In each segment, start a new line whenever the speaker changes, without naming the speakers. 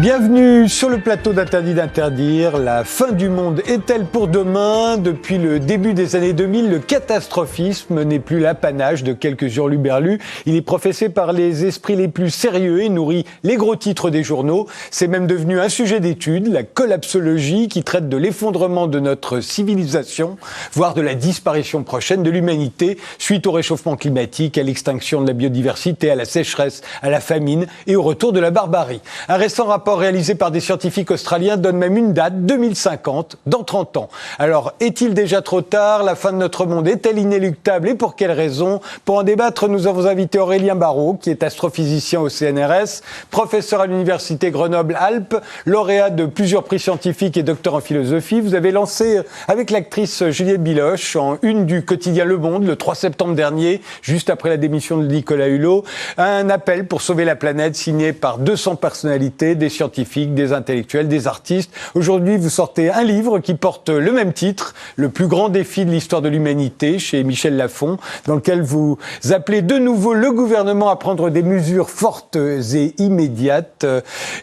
Bienvenue sur le plateau d'Interdit d'interdire. La fin du monde est-elle pour demain ? Depuis le début des années 2000, le catastrophisme n'est plus l'apanage de quelques hurluberlus. Il est professé par les esprits les plus sérieux et nourrit les gros titres des journaux. C'est même devenu un sujet d'étude, la collapsologie, qui traite de l'effondrement de notre civilisation, voire de la disparition prochaine de l'humanité, suite au réchauffement climatique, à l'extinction de la biodiversité, à la sécheresse, à la famine et au retour de la barbarie. Un récent rapport réalisé par des scientifiques australiens donne même une date, 2050, dans 30 ans. Alors, est-il déjà trop tard ? La fin de notre monde est-elle inéluctable et pour quelles raisons ? Pour en débattre, nous avons invité Aurélien Barraud, qui est astrophysicien au CNRS, professeur à l'université Grenoble-Alpes, lauréat de plusieurs prix scientifiques et docteur en philosophie. Vous avez lancé, avec l'actrice Juliette Binoche, en une du quotidien Le Monde, le 3 septembre dernier, juste après la démission de Nicolas Hulot, un appel pour sauver la planète signé par 200 personnalités, des scientifiques, des intellectuels, des artistes. Aujourd'hui, vous sortez un livre qui porte le même titre, Le plus grand défi de l'histoire de l'humanité, chez Michel Lafon, dans lequel vous appelez de nouveau le gouvernement à prendre des mesures fortes et immédiates,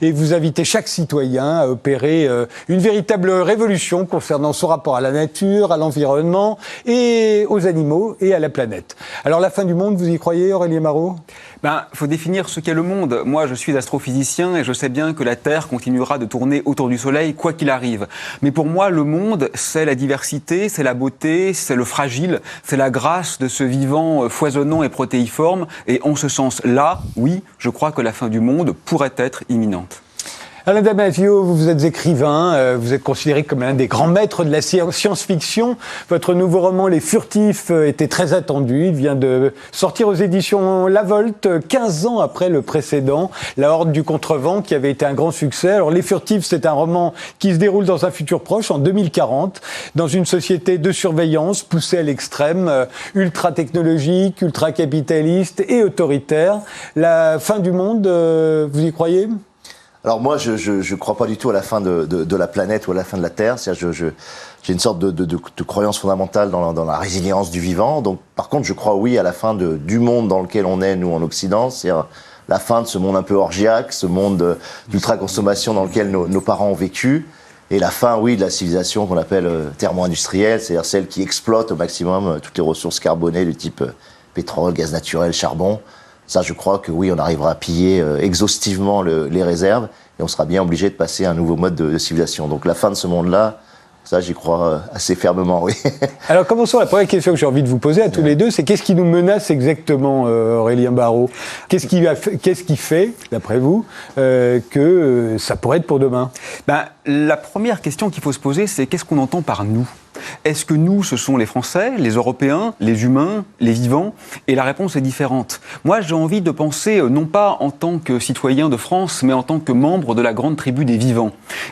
et vous invitez chaque citoyen à opérer une véritable révolution concernant son rapport à la nature, à l'environnement, et aux animaux et à la planète. Alors la fin du monde, vous y croyez, Aurélien Barraud ?
Faut définir ce qu'est le monde. Moi, je suis astrophysicien et je sais bien que la Terre continuera de tourner autour du Soleil, quoi qu'il arrive. Mais pour moi, le monde, c'est la diversité, c'est la beauté, c'est le fragile, c'est la grâce de ce vivant foisonnant et protéiforme. Et en ce sens-là, oui, je crois que la fin du monde pourrait être imminente.
Alain Damasio, vous êtes écrivain, vous êtes considéré comme l'un des grands maîtres de la science-fiction. Votre nouveau roman, Les Furtifs, était très attendu. Il vient de sortir aux éditions La Volte, 15 ans après le précédent, La Horde du Contrevent, qui avait été un grand succès. Alors, Les Furtifs, c'est un roman qui se déroule dans un futur proche, en 2040, dans une société de surveillance poussée à l'extrême, ultra-technologique, ultra-capitaliste et autoritaire. La fin du monde, vous y croyez ?
Alors moi, je crois pas du tout à la fin de la planète ou à la fin de la Terre. C'est-à-dire, j'ai une sorte de croyance fondamentale dans la résilience du vivant. Donc, par contre, je crois oui à la fin du monde dans lequel on est, nous, en Occident. C'est-à-dire la fin de ce monde un peu orgiaque, ce monde d'ultra-consommation dans lequel nos parents ont vécu. Et la fin, oui, de la civilisation qu'on appelle thermo-industrielle, c'est-à-dire celle qui exploite au maximum toutes les ressources carbonées du type pétrole, gaz naturel, charbon. Ça, je crois que oui, on arrivera à piller exhaustivement les réserves et on sera bien obligé de passer à un nouveau mode de civilisation. Donc la fin de ce monde-là, ça, j'y crois assez fermement, oui.
Alors, commençons. La première question que j'ai envie de vous poser à tous les deux, c'est qu'est-ce qui nous menace exactement, Aurélien Barraud ? Qu'est-ce qui fait, d'après vous, que ça pourrait être pour demain ?
La première question qu'il faut se poser, c'est qu'est-ce qu'on entend par « nous » ? Est-ce que nous, ce sont les Français, les Européens, les humains, les vivants ? Et la réponse est différente. Moi, j'ai envie de penser, non pas en tant que citoyen de France, mais en tant que membre de la grande tribu des vivants.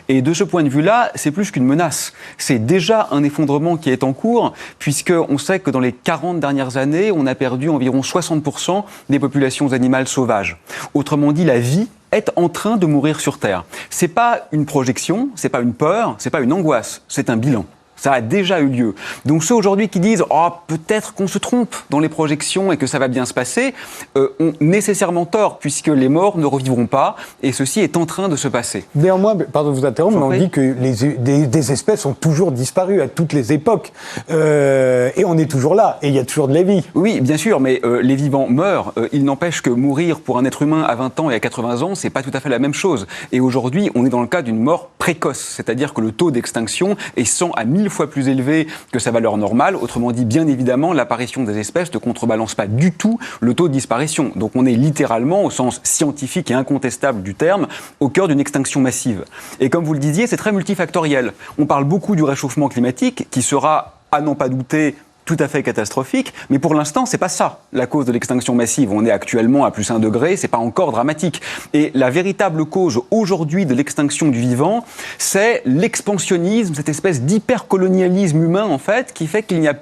Et de ce point de vue-là, c'est plus qu'une menace. C'est déjà un effondrement qui est en cours, puisqu'on sait que dans les 40 dernières années, on a perdu environ 60% des populations animales sauvages. Autrement dit, la vie est en train de mourir sur Terre. C'est pas une projection, c'est pas une peur, c'est pas une angoisse, c'est un bilan. Ça a déjà eu lieu. Donc ceux aujourd'hui qui disent « Oh, peut-être qu'on se trompe dans les projections et que ça va bien se passer », ont nécessairement tort, puisque les morts ne revivront pas, et ceci est en train de se passer.
Néanmoins, pardon de vous interrompre, mais on dit que des espèces ont toujours disparu à toutes les époques. Et on est toujours là, et il y a toujours de la vie.
Oui, bien sûr, mais les vivants meurent. Il n'empêche que mourir pour un être humain à 20 ans et à 80 ans, c'est pas tout à fait la même chose. Et aujourd'hui, on est dans le cas d'une mort précoce, c'est-à-dire que le taux d'extinction est 100 à 1000 fois plus élevé que sa valeur normale. Autrement dit, bien évidemment, l'apparition des espèces ne contrebalance pas du tout le taux de disparition. Donc on est littéralement, au sens scientifique et incontestable du terme, au cœur d'une extinction massive. Et comme vous le disiez, c'est très multifactoriel. On parle beaucoup du réchauffement climatique qui sera, à n'en pas douter, tout à fait catastrophique, mais pour l'instant, c'est pas ça la cause de l'extinction massive. On est actuellement à plus 1 degré, c'est pas encore dramatique. Et la véritable cause aujourd'hui de l'extinction du vivant, c'est l'expansionnisme, cette espèce d'hypercolonialisme humain, en fait, qui fait qu'il n'y a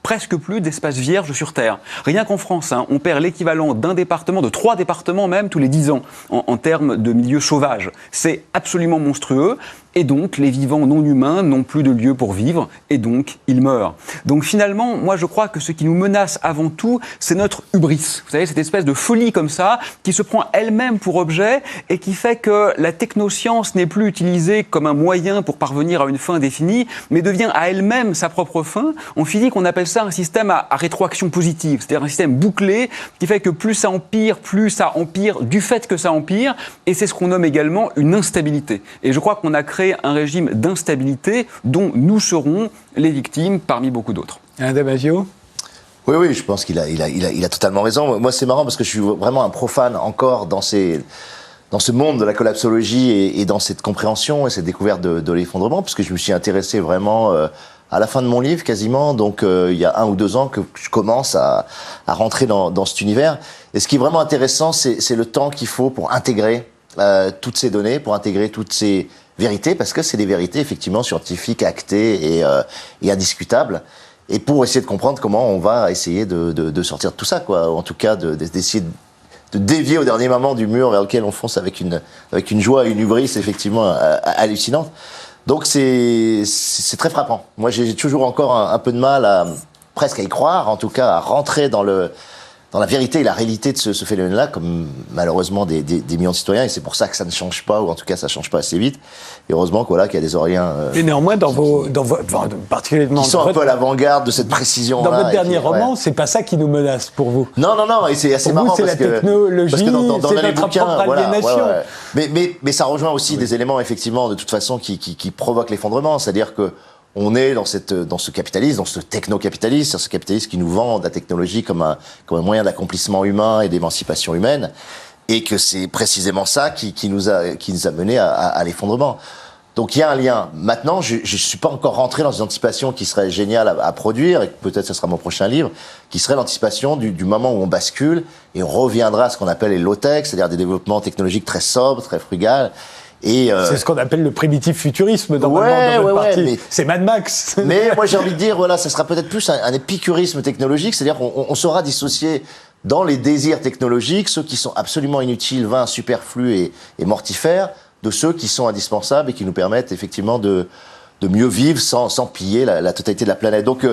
presque plus d'espace vierge sur Terre. Rien qu'en France, on perd l'équivalent d'un département, de 3 départements même, tous les 10 ans, en termes de milieux sauvages. C'est absolument monstrueux. et donc les vivants non humains n'ont plus de lieu pour vivre, et donc ils meurent. Donc finalement, moi je crois que ce qui nous menace avant tout, c'est notre hubris. Vous savez, cette espèce de folie comme ça, qui se prend elle-même pour objet, et qui fait que la technoscience n'est plus utilisée comme un moyen pour parvenir à une fin définie, mais devient à elle-même sa propre fin. En physique, on appelle ça un système à rétroaction positive, c'est-à-dire un système bouclé, qui fait que plus ça empire du fait que ça empire, et c'est ce qu'on nomme également une instabilité. Et je crois qu'on a créé un régime d'instabilité dont nous serons les victimes parmi beaucoup d'autres.
Alain Damasio ?
Oui, je pense qu'il a totalement raison. Moi, c'est marrant parce que je suis vraiment un profane encore dans ce monde de la collapsologie et dans cette compréhension et cette découverte de l'effondrement, parce que je me suis intéressé vraiment à la fin de mon livre quasiment, donc il y a 1 ou 2 ans que je commence à rentrer dans cet univers. Et ce qui est vraiment intéressant, c'est le temps qu'il faut pour intégrer toutes ces données, pour intégrer toutes ces vérités, parce que c'est des vérités effectivement scientifiques, actées et indiscutables. Et pour essayer de comprendre comment on va essayer de sortir de tout ça, quoi. En tout cas, d'essayer de dévier au dernier moment du mur vers lequel on fonce avec une joie et une hubris effectivement hallucinante. Donc c'est très frappant. Moi, j'ai toujours encore un peu de mal presque à y croire, en tout cas à rentrer dans la vérité et la réalité de ce phénomène-là, comme malheureusement des millions de citoyens, et c'est pour ça que ça ne change pas, ou en tout cas ça ne change pas assez vite. Et heureusement qu'il y a des Oriens
et néanmoins, particulièrement
qui sont un peu à l'avant-garde de cette précision-là.
Dans votre dernier roman, c'est pas ça qui nous menace pour vous.
Non, et c'est assez marrant
c'est
parce
la technologie,
parce que dans
c'est
les
notre
bouquins,
propre aliénation.
Mais ça rejoint aussi des éléments effectivement de toute façon qui provoquent l'effondrement, c'est-à-dire que on est dans ce capitalisme, dans ce techno-capitalisme, ce capitalisme qui nous vend la technologie comme un moyen d'accomplissement humain et d'émancipation humaine, et que c'est précisément ça qui nous a mené à l'effondrement. Donc il y a un lien. Maintenant, je suis pas encore rentré dans une anticipation qui serait géniale à produire, et peut-être ce sera mon prochain livre, qui serait l'anticipation du moment où on bascule et on reviendra à ce qu'on appelle les low-tech, c'est-à-dire des développements technologiques très sobres, très frugales.
C'est ce qu'on appelle le primitif futurisme dans votre partie. C'est Mad Max.
Mais moi j'ai envie de dire, ça sera peut-être plus un épicurisme technologique, c'est-à-dire qu'on saura dissocier dans les désirs technologiques ceux qui sont absolument inutiles, vains, superflus et mortifères, de ceux qui sont indispensables et qui nous permettent effectivement de mieux vivre sans piller la totalité de la planète. Donc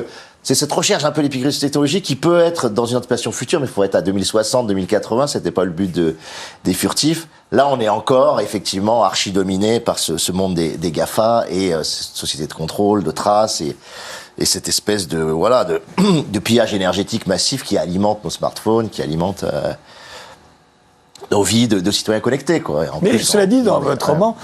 c'est cette recherche un peu l'épicurisme technologique qui peut être dans une anticipation future, mais il faut être à 2060, 2080, c'était pas le but des furtifs. Là, on est encore effectivement archi-dominé par ce monde des GAFA et cette société de contrôle, de traces et cette espèce de pillage énergétique massif qui alimente nos smartphones, qui alimente nos vies de citoyens connectés, quoi.
Mais cela dit, dans votre roman,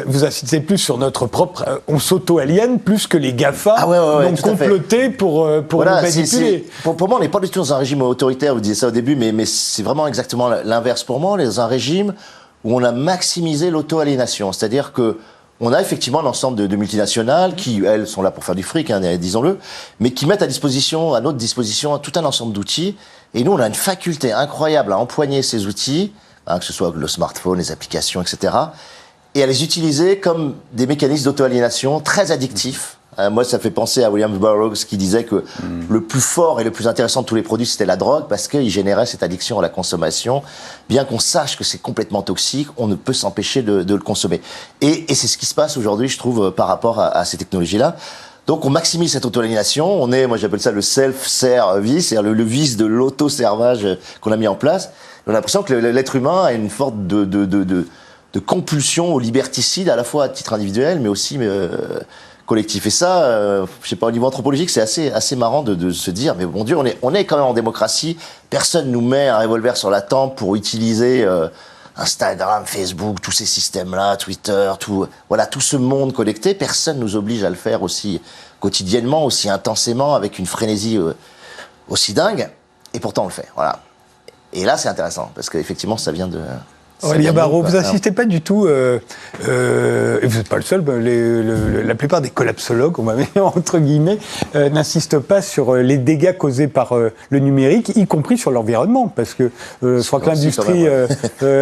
vous insistez plus sur notre propre... on s'auto-aliène plus que les GAFA n'ont comploté pour nous manipuler.
Pour moi, on n'est pas du tout dans un régime autoritaire, vous disiez ça au début, mais c'est vraiment exactement l'inverse pour moi. On est dans un régime où on a maximisé l'auto-aliénation. C'est-à-dire que on a effectivement l'ensemble de multinationales qui, elles, sont là pour faire du fric, disons-le, mais qui mettent à notre disposition tout un ensemble d'outils. Et nous, on a une faculté incroyable à empoigner ces outils, que ce soit le smartphone, les applications, etc., et à les utiliser comme des mécanismes d'auto-aliénation très addictifs. Moi, ça fait penser à William Burroughs qui disait que le plus fort et le plus intéressant de tous les produits, c'était la drogue, parce qu'il générait cette addiction à la consommation. Bien qu'on sache que c'est complètement toxique, on ne peut s'empêcher de le consommer. Et c'est ce qui se passe aujourd'hui, je trouve, par rapport à ces technologies-là. Donc on maximise cette auto-aliénation, moi j'appelle ça le self-service, c'est-à-dire le vice de l'auto-servage qu'on a mis en place. On a l'impression que l'être humain a une sorte de compulsion au liberticide, à la fois à titre individuel, mais aussi collectif. Et ça, je sais pas, au niveau anthropologique, c'est assez marrant de se dire, mais bon Dieu, on est quand même en démocratie, personne nous met un revolver sur la tempe pour utiliser Instagram, Facebook, tous ces systèmes-là, Twitter, tout ce monde connecté, personne nous oblige à le faire aussi quotidiennement, aussi intensément, avec une frénésie aussi dingue, et pourtant on le fait, voilà. Et là, c'est intéressant, parce qu'effectivement, ça vient de...
Aurélien Barraud, vous n'insistez pas du tout, et vous n'êtes pas le seul, la plupart des collapsologues, on va mettre entre guillemets, n'insistent pas sur les dégâts causés par le numérique, y compris sur l'environnement, parce que je crois que l'industrie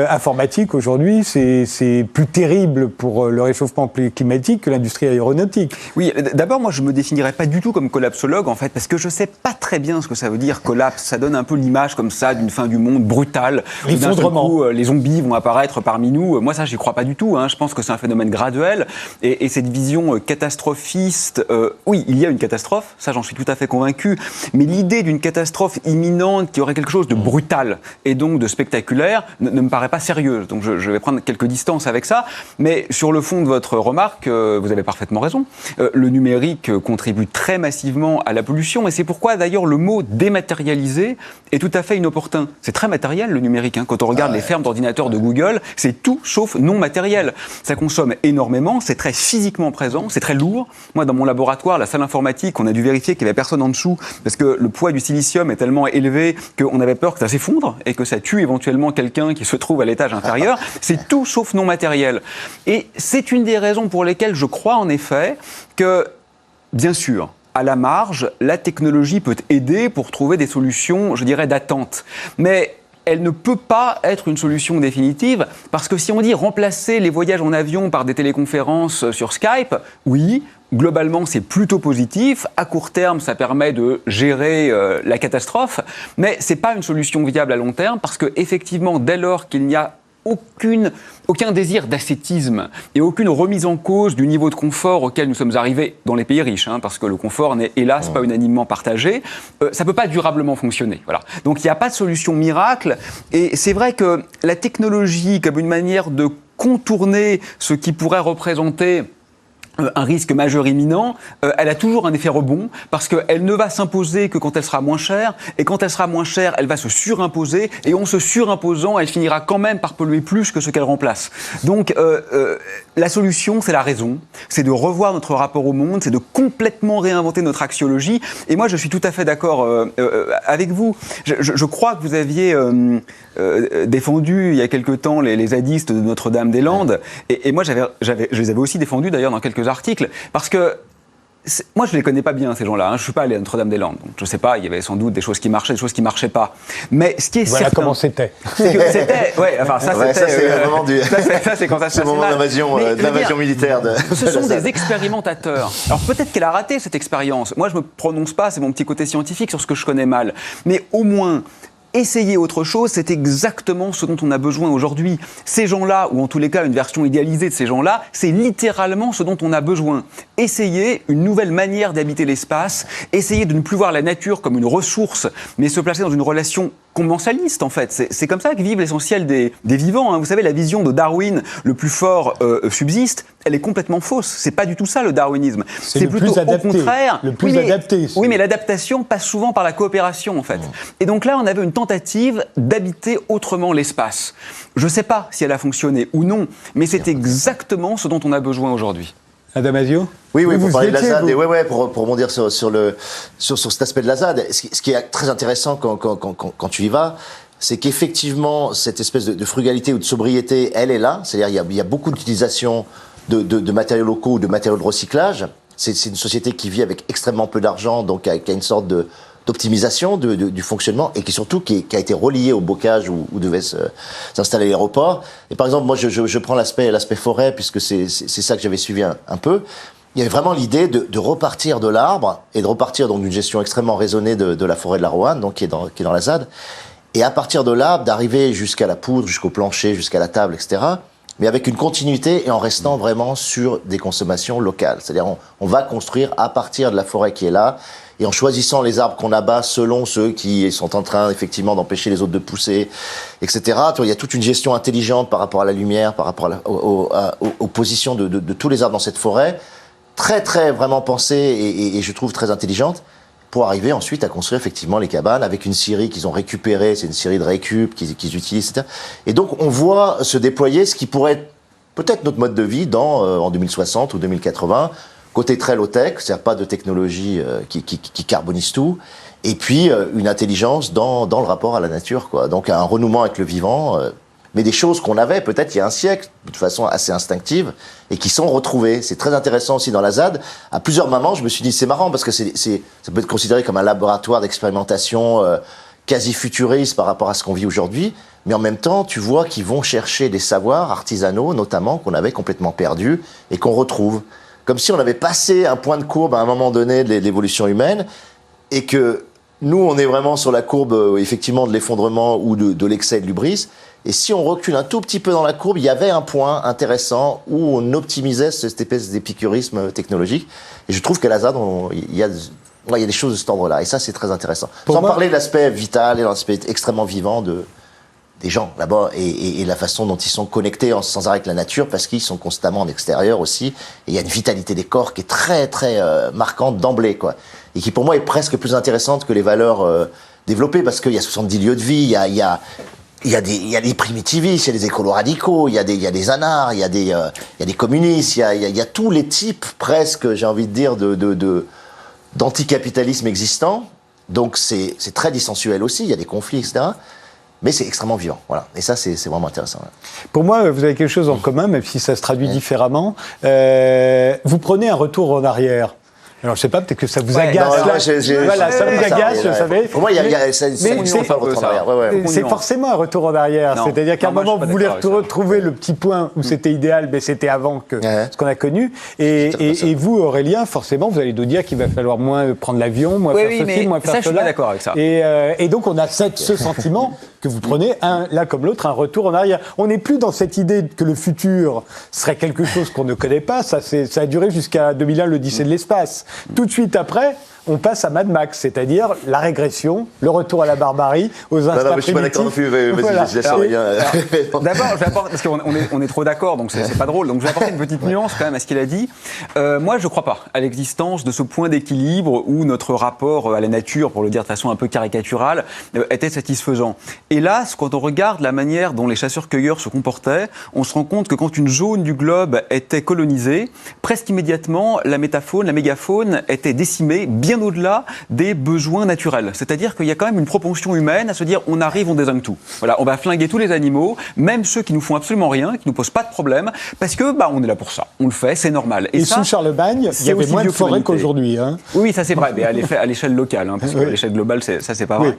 informatique aujourd'hui, c'est plus terrible pour le réchauffement climatique que l'industrie aéronautique.
Oui, d'abord, moi, je ne me définirais pas du tout comme collapsologue, en fait, parce que je ne sais pas très bien ce que ça veut dire, collapse. Ça donne un peu l'image comme ça d'une fin du monde brutale.
L'effondrement.
Les zombies vont apparaître parmi nous. Moi, ça, j'y crois pas du tout. Je pense que c'est un phénomène graduel. Et cette vision catastrophiste, oui, il y a une catastrophe, ça, j'en suis tout à fait convaincu. Mais l'idée d'une catastrophe imminente qui aurait quelque chose de brutal et donc de spectaculaire ne me paraît pas sérieuse. Donc, je vais prendre quelques distances avec ça. Mais sur le fond de votre remarque, vous avez parfaitement raison. Le numérique contribue très massivement à la pollution. Et c'est pourquoi, d'ailleurs, le mot dématérialisé est tout à fait inopportun. C'est très matériel, le numérique. Quand on regarde les fermes d'ordinateurs de Google, c'est tout sauf non matériel. Ça consomme énormément, c'est très physiquement présent, c'est très lourd. Moi, dans mon laboratoire, la salle informatique, on a dû vérifier qu'il n'y avait personne en dessous parce que le poids du silicium est tellement élevé qu'on avait peur que ça s'effondre et que ça tue éventuellement quelqu'un qui se trouve à l'étage inférieur. C'est tout sauf non matériel. Et c'est une des raisons pour lesquelles je crois en effet que, bien sûr, à la marge, la technologie peut aider pour trouver des solutions, je dirais, d'attente. Mais elle ne peut pas être une solution définitive, parce que si on dit remplacer les voyages en avion par des téléconférences sur Skype, oui, globalement c'est plutôt positif, à court terme ça permet de gérer la catastrophe, mais ce n'est pas une solution viable à long terme, parce qu'effectivement, dès lors qu'il n'y a aucun désir d'ascétisme et aucune remise en cause du niveau de confort auquel nous sommes arrivés dans les pays riches, parce que le confort n'est hélas pas unanimement partagé, ça ne peut pas durablement fonctionner. Voilà. Donc il n'y a pas de solution miracle, et c'est vrai que la technologie, comme une manière de contourner ce qui pourrait représenter un risque majeur imminent, elle a toujours un effet rebond, parce qu'elle ne va s'imposer que quand elle sera moins chère, et quand elle sera moins chère, elle va se surimposer, et en se surimposant, elle finira quand même par polluer plus que ce qu'elle remplace. Donc la solution, c'est la raison, c'est de revoir notre rapport au monde, c'est de complètement réinventer notre axiologie, et moi je suis tout à fait d'accord avec vous. Je crois que vous aviez défendu il y a quelque temps les zadistes de Notre-Dame-des-Landes, et moi je les avais aussi défendus d'ailleurs dans quelques articles, parce que moi, je ne les connais pas bien, ces gens-là. Je ne suis pas allé à Notre-Dame-des-Landes. Donc, je ne sais pas, il y avait sans doute des choses qui marchaient, des choses qui ne marchaient pas. Mais ce qui est
voilà
certain...
comment c'était.
C'est que c'était... Ouais, enfin, ça,
ouais,
c'était...
Ça, c'est le moment du...
Ça, c'est quand ça se passe
le moment
mal.
de l'invasion militaire.
Ce sont des expérimentateurs. Alors, peut-être qu'elle a raté, cette expérience. Moi, je ne me prononce pas, c'est mon petit côté scientifique, sur ce que je connais mal. Mais au moins... essayer autre chose, c'est exactement ce dont on a besoin aujourd'hui. Ces gens-là, ou en tous les cas une version idéalisée de ces gens-là, c'est littéralement ce dont on a besoin. Essayer une nouvelle manière d'habiter l'espace, essayer de ne plus voir la nature comme une ressource, mais se placer dans une relation commensaliste en fait. C'est comme ça que vivent l'essentiel des vivants. Vous savez, la vision de Darwin, le plus fort subsiste, elle est complètement fausse. C'est pas du tout ça le darwinisme. C'est plutôt au contraire.
Le plus adapté.
Oui, mais l'adaptation passe souvent par la coopération en fait. Et donc là, on avait une tentative d'habiter autrement l'espace. Je ne sais pas si elle a fonctionné ou non, mais c'est exactement ce dont on a besoin aujourd'hui.
Adamasio ?
Oui, pour parler de la ZAD,
vous...
et pour rebondir sur cet aspect de la ZAD, ce qui est très intéressant quand tu y vas, c'est qu'effectivement, cette espèce de frugalité ou de sobriété, elle est là. C'est-à-dire il y a beaucoup d'utilisation de matériaux locaux ou de matériaux de recyclage. C'est une société qui vit avec extrêmement peu d'argent, donc qui a une sorte d'optimisation du fonctionnement, et qui a été relié au bocage où devait s'installer l'aéroport. Et par exemple, moi je prends l'aspect forêt, puisque c'est ça que j'avais suivi un peu. Il y avait vraiment l'idée de repartir de l'arbre, et de repartir donc d'une gestion extrêmement raisonnée de la forêt de la Roanne, donc qui est dans la ZAD, et à partir de l'arbre, d'arriver jusqu'à la poudre, jusqu'au plancher, jusqu'à la table, etc., mais avec une continuité et en restant vraiment sur des consommations locales. C'est-à-dire on va construire à partir de la forêt qui est là, et en choisissant les arbres qu'on abat selon ceux qui sont en train effectivement d'empêcher les autres de pousser, etc. Il y a toute une gestion intelligente par rapport à la lumière, par rapport aux positions de tous les arbres dans cette forêt, très très vraiment pensée et je trouve très intelligente, pour arriver ensuite à construire effectivement les cabanes avec une scierie qu'ils ont récupérée, c'est une scierie de récup qu'ils utilisent, etc. Et donc on voit se déployer ce qui pourrait être peut-être notre mode de vie en 2060 ou 2080, côté très low-tech, c'est-à-dire pas de technologie qui carbonise tout, et puis une intelligence dans le rapport à la nature, quoi. Donc un renouement avec le vivant, mais des choses qu'on avait peut-être il y a un siècle, de façon assez instinctive, et qui sont retrouvées. C'est très intéressant aussi dans la ZAD. À plusieurs moments, je me suis dit, c'est marrant, parce que ça peut être considéré comme un laboratoire d'expérimentation quasi futuriste par rapport à ce qu'on vit aujourd'hui, mais en même temps, tu vois qu'ils vont chercher des savoirs artisanaux, notamment, qu'on avait complètement perdus, et qu'on retrouve. Comme si on avait passé un point de courbe à un moment donné de l'évolution humaine, et que nous, on est vraiment sur la courbe, effectivement, de l'effondrement ou de l'excès de l'hubris. Et si on recule un tout petit peu dans la courbe, il y avait un point intéressant où on optimisait cette espèce d'épicurisme technologique. Et je trouve qu'à Lazare, il y a des choses de cet ordre-là. Et ça, c'est très intéressant. Sans parler de l'aspect vital et de l'aspect extrêmement vivant des gens là-bas et la façon dont ils sont connectés sans arrêt avec la nature parce qu'ils sont constamment en extérieur aussi. Et il y a une vitalité des corps qui est très, très marquante d'emblée, quoi. Et qui, pour moi, est presque plus intéressante que les valeurs développées parce qu'il y a 70 lieux de vie, il y a des primitivistes, il y a des écolos radicaux, il y a des anards, il y a des communistes, il y a tous les types presque, j'ai envie de dire, d'anticapitalisme existant. Donc c'est très dissensuel aussi, il y a des conflits, etc. Mais c'est extrêmement vivant, voilà. Et ça, c'est vraiment intéressant. Voilà.
Pour moi, vous avez quelque chose en commun, même si ça se traduit différemment. Vous prenez un retour en arrière. Alors, je sais pas, peut-être que ça vous agace. Voilà, ça vous agace, je savais.
Pour moi,
c'est forcément un retour en arrière. C'est-à-dire qu'à un moment, vous voulez retrouver le petit point où c'était idéal, mais c'était avant que ce qu'on a connu. Et vous, Aurélien, forcément, vous allez nous dire qu'il va falloir moins prendre l'avion, moins faire ceci, moins faire cela.
Je suis pas d'accord avec ça.
Et donc, on a ce sentiment que vous prenez, l'un comme l'autre, un retour en arrière. On n'est plus dans cette idée que le futur serait quelque chose qu'on ne connaît pas. Ça a duré jusqu'à 2001, l'Odyssée de l'espace. Tout de suite après, on passe à Mad Max, c'est-à-dire la régression, le retour à la barbarie, aux instincts primitifs.
Je suis pas d'accord non plus, vas-y, je laisse Aurélien.
D'abord, je vais apporter, parce qu'on est trop d'accord, donc c'est pas drôle, donc je vais apporter une petite nuance quand même à ce qu'il a dit. Moi, je crois pas à l'existence de ce point d'équilibre où notre rapport à la nature, pour le dire de façon un peu caricaturale, était satisfaisant. Hélas, quand on regarde la manière dont les chasseurs-cueilleurs se comportaient, on se rend compte que quand une zone du globe était colonisée, presque immédiatement, la métafaune, la mégafaune était décimée, bien au-delà des besoins naturels. C'est-à-dire qu'il y a quand même une propension humaine à se dire on arrive, on désingue tout. Voilà, on va flinguer tous les animaux, même ceux qui nous font absolument rien, qui nous posent pas de problème, parce que on est là pour ça. On le fait, c'est normal.
Et ça, sous Charlemagne, il y avait moins de forêt qu'aujourd'hui. Hein.
Oui, ça c'est vrai, mais à l'échelle locale, hein, parce qu'à l'échelle globale, ça c'est pas vrai.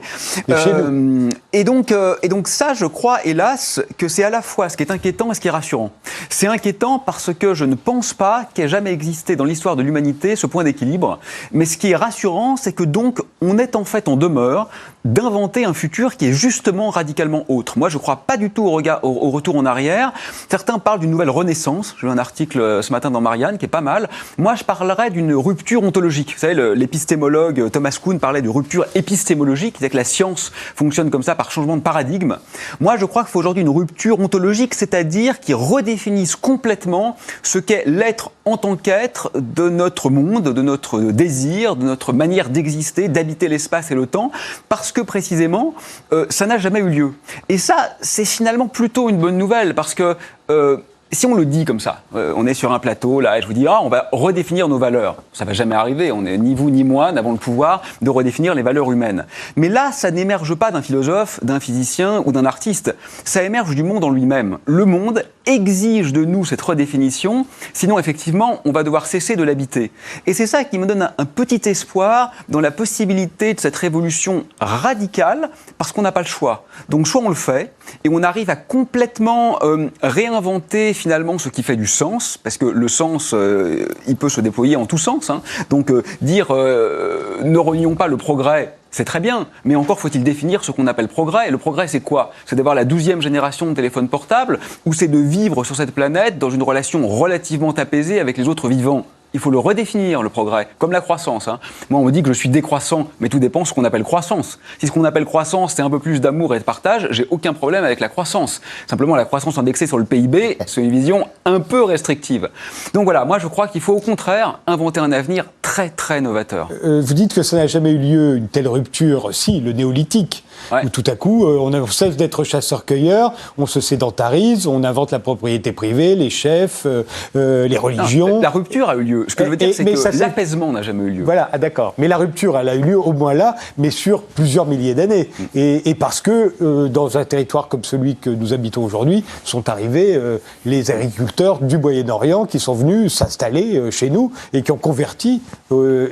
Et donc ça, je crois, hélas, que c'est à la fois ce qui est inquiétant et ce qui est rassurant. C'est inquiétant parce que je ne pense pas qu'il ait jamais existé dans l'histoire de l'humanité ce point d'équilibre, mais ce qui est rassurant, c'est que donc on est en fait en demeure d'inventer un futur qui est justement radicalement autre. Moi, je ne crois pas du tout au retour en arrière. Certains parlent d'une nouvelle renaissance. J'ai lu un article ce matin dans Marianne qui est pas mal. Moi, je parlerais d'une rupture ontologique. Vous savez, l'épistémologue Thomas Kuhn parlait de rupture épistémologique. Il disait que la science fonctionne comme ça par changement de paradigme. Moi, je crois qu'il faut aujourd'hui une rupture ontologique, c'est-à-dire qui redéfinisse complètement ce qu'est l'être en tant qu'être de notre monde, de notre désir, de notre manière d'exister, d'habiter l'espace et le temps, parce que précisément, ça n'a jamais eu lieu. Et ça, c'est finalement plutôt une bonne nouvelle, parce que si on le dit comme ça, on est sur un plateau, là, et je vous dis, on va redéfinir nos valeurs. Ça ne va jamais arriver, ni vous ni moi n'avons le pouvoir de redéfinir les valeurs humaines. Mais là, ça n'émerge pas d'un philosophe, d'un physicien ou d'un artiste. Ça émerge du monde en lui-même. Le monde exige de nous cette redéfinition, sinon, effectivement, on va devoir cesser de l'habiter. Et c'est ça qui me donne un petit espoir dans la possibilité de cette révolution radicale, parce qu'on n'a pas le choix. Donc, soit on le fait, et on arrive à complètement réinventer finalement ce qui fait du sens, parce que le sens, il peut se déployer en tous sens. Hein. Donc dire ne renions pas le progrès, c'est très bien, mais encore faut-il définir ce qu'on appelle progrès. Et le progrès, c'est quoi ? C'est d'avoir la 12e génération de téléphones portables, ou c'est de vivre sur cette planète dans une relation relativement apaisée avec les autres vivants ? Il faut le redéfinir, le progrès, comme la croissance. Hein. Moi, on me dit que je suis décroissant, mais tout dépend de ce qu'on appelle croissance. Si ce qu'on appelle croissance, c'est un peu plus d'amour et de partage, j'ai aucun problème avec la croissance. Simplement, la croissance indexée sur le PIB, c'est une vision un peu restrictive. Donc voilà, moi, je crois qu'il faut au contraire inventer un avenir très, très novateur.
Vous dites que ça n'a jamais eu lieu, une telle rupture, si, le néolithique, où tout à coup, on cesse d'être chasseur-cueilleur, on se sédentarise, on invente la propriété privée, les chefs, les religions.
Non, la rupture a eu lieu. Ce que je veux dire, c'est que l'apaisement n'a jamais eu lieu.
Voilà, d'accord. Mais la rupture, elle a eu lieu au moins là, mais sur plusieurs milliers d'années. Et parce que dans un territoire comme celui que nous habitons aujourd'hui, sont arrivés les agriculteurs du Moyen-Orient qui sont venus s'installer chez nous et qui ont converti.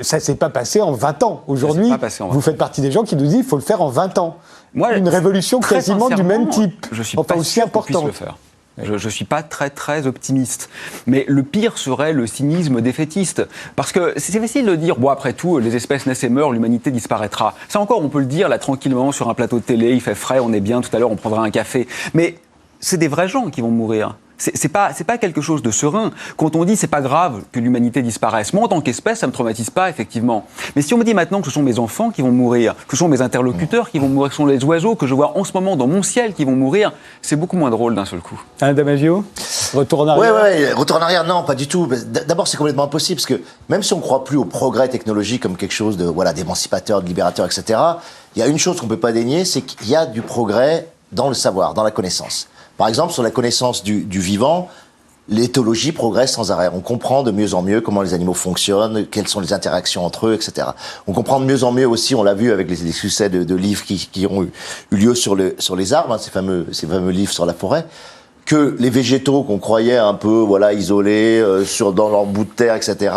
Ça ne s'est pas passé en 20 ans. Aujourd'hui, vous faites partie des gens qui nous disent qu'il faut le faire en 20 ans. Moi, une révolution quasiment du même type.
Je suis pas
aussi
sûr
importante.
qu'on puisse le faire. Je ne suis pas très, très optimiste. Mais le pire serait le cynisme défaitiste. Parce que c'est facile de dire, bon, après tout, les espèces naissent et meurent, l'humanité disparaîtra. Ça encore, on peut le dire, là, tranquillement, sur un plateau de télé, il fait frais, on est bien, tout à l'heure, on prendra un café. Mais c'est des vrais gens qui vont mourir. C'est pas quelque chose de serein. Quand on dit c'est pas grave que l'humanité disparaisse, moi en tant qu'espèce ça me traumatise pas effectivement. Mais si on me dit maintenant que ce sont mes enfants qui vont mourir, que ce sont mes interlocuteurs qui vont mourir, que ce sont les oiseaux que je vois en ce moment dans mon ciel qui vont mourir, c'est beaucoup moins drôle d'un seul coup.
Damasio, retour en arrière.
Ouais, retour en arrière, non, pas du tout. D'abord c'est complètement impossible parce que même si on ne croit plus au progrès technologique comme quelque chose de d'émancipateur, de libérateur, etc. Il y a une chose qu'on peut pas dénier, c'est qu'il y a du progrès dans le savoir, dans la connaissance. Par exemple, sur la connaissance du vivant, l'éthologie progresse sans arrêt. On comprend de mieux en mieux comment les animaux fonctionnent, quelles sont les interactions entre eux, etc. On comprend de mieux en mieux aussi, on l'a vu avec les succès de livres qui ont eu lieu sur les arbres, ces fameux livres sur la forêt, que les végétaux qu'on croyait un peu isolés dans leur bout de terre, etc.,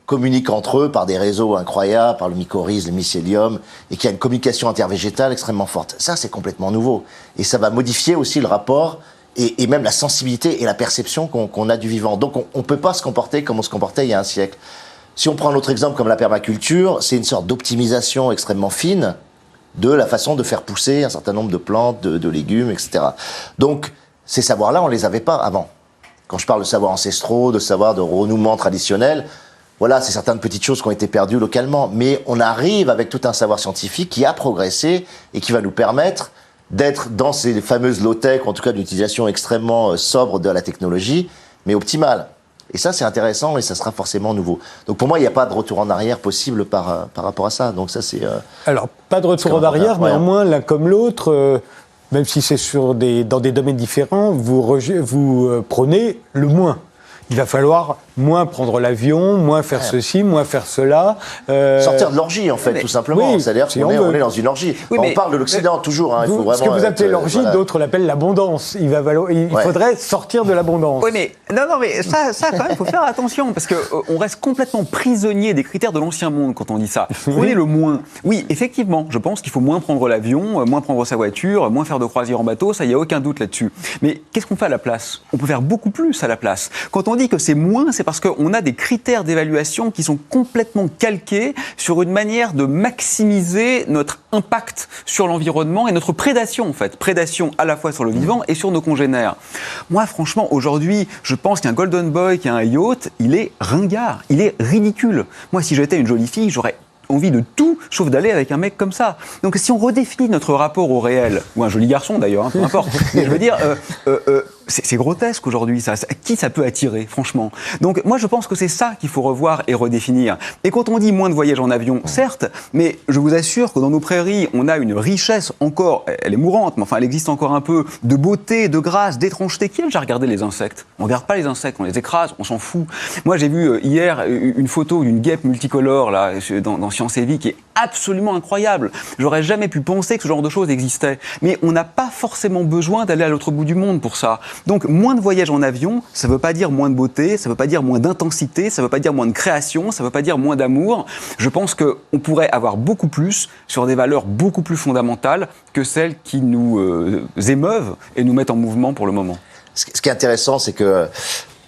communiquent entre eux par des réseaux incroyables, par le mycorhize, le mycélium, et qu'il y a une communication intervégétale extrêmement forte. Ça, c'est complètement nouveau. Et ça va modifier aussi le rapport et même la sensibilité et la perception qu'on a du vivant. Donc, on ne peut pas se comporter comme on se comportait il y a un siècle. Si on prend un autre exemple comme la permaculture, c'est une sorte d'optimisation extrêmement fine de la façon de faire pousser un certain nombre de plantes, de légumes, etc. Donc, ces savoirs-là, on ne les avait pas avant. Quand je parle de savoirs ancestraux, de savoirs de renouement traditionnel, c'est certaines petites choses qui ont été perdues localement. Mais on arrive avec tout un savoir scientifique qui a progressé et qui va nous permettre d'être dans ces fameuses low-tech, en tout cas d'utilisation extrêmement sobre de la technologie, mais optimale. Et ça, c'est intéressant et ça sera forcément nouveau. Donc pour moi, il n'y a pas de retour en arrière possible par rapport à ça. Donc ça, c'est...
Alors, pas de retour en arrière, néanmoins, l'un comme l'autre... même si c'est dans des domaines différents, vous prônez le moins. Il va falloir moins prendre l'avion, moins faire ceci, moins faire cela.
Sortir de l'orgie, en fait, tout simplement.
Oui,
c'est-à-dire qu'on est dans une orgie. Oui, on parle de l'Occident, toujours. Il faut vraiment
ce que vous appelez l'orgie, d'autres l'appellent l'abondance. Il faudrait sortir de l'abondance.
Oui, mais ça, quand même, il faut faire attention, parce qu'on reste complètement prisonnier des critères de l'ancien monde quand on dit ça. Prenez le moins. Oui, effectivement, je pense qu'il faut moins prendre l'avion, moins prendre sa voiture, moins faire de croisière en bateau, ça, il n'y a aucun doute là-dessus. Mais qu'est-ce qu'on fait à la place ? On peut faire beaucoup plus à la place. Quand on dit que c'est moins, c'est parce qu'on a des critères d'évaluation qui sont complètement calqués sur une manière de maximiser notre impact sur l'environnement et notre prédation, en fait. Prédation à la fois sur le vivant et sur nos congénères. Moi, franchement, aujourd'hui, je pense qu'un Golden Boy qui a un yacht, il est ringard, il est ridicule. Moi, si j'étais une jolie fille, j'aurais envie de tout, sauf d'aller avec un mec comme ça. Donc, si on redéfinit notre rapport au réel, ou un joli garçon d'ailleurs, peu importe, mais je veux dire... c'est grotesque aujourd'hui, ça. Qui ça peut attirer, franchement ? Donc, moi, je pense que c'est ça qu'il faut revoir et redéfinir. Et quand on dit moins de voyages en avion, certes, mais je vous assure que dans nos prairies, on a une richesse encore, elle est mourante, mais enfin, elle existe encore un peu, de beauté, de grâce, d'étrangeté. Qui a déjà regardé les insectes ? On ne regarde pas les insectes, on les écrase, on s'en fout. Moi, j'ai vu hier une photo d'une guêpe multicolore, là, dans Science et Vie, qui est absolument incroyable. J'aurais jamais pu penser que ce genre de choses existait. Mais on n'a pas forcément besoin d'aller à l'autre bout du monde pour ça. Donc, moins de voyages en avion, ça ne veut pas dire moins de beauté, ça ne veut pas dire moins d'intensité, ça ne veut pas dire moins de création, ça ne veut pas dire moins d'amour. Je pense qu'on pourrait avoir beaucoup plus sur des valeurs beaucoup plus fondamentales que celles qui nous émeuvent et nous mettent en mouvement pour le moment.
Ce qui est intéressant, c'est que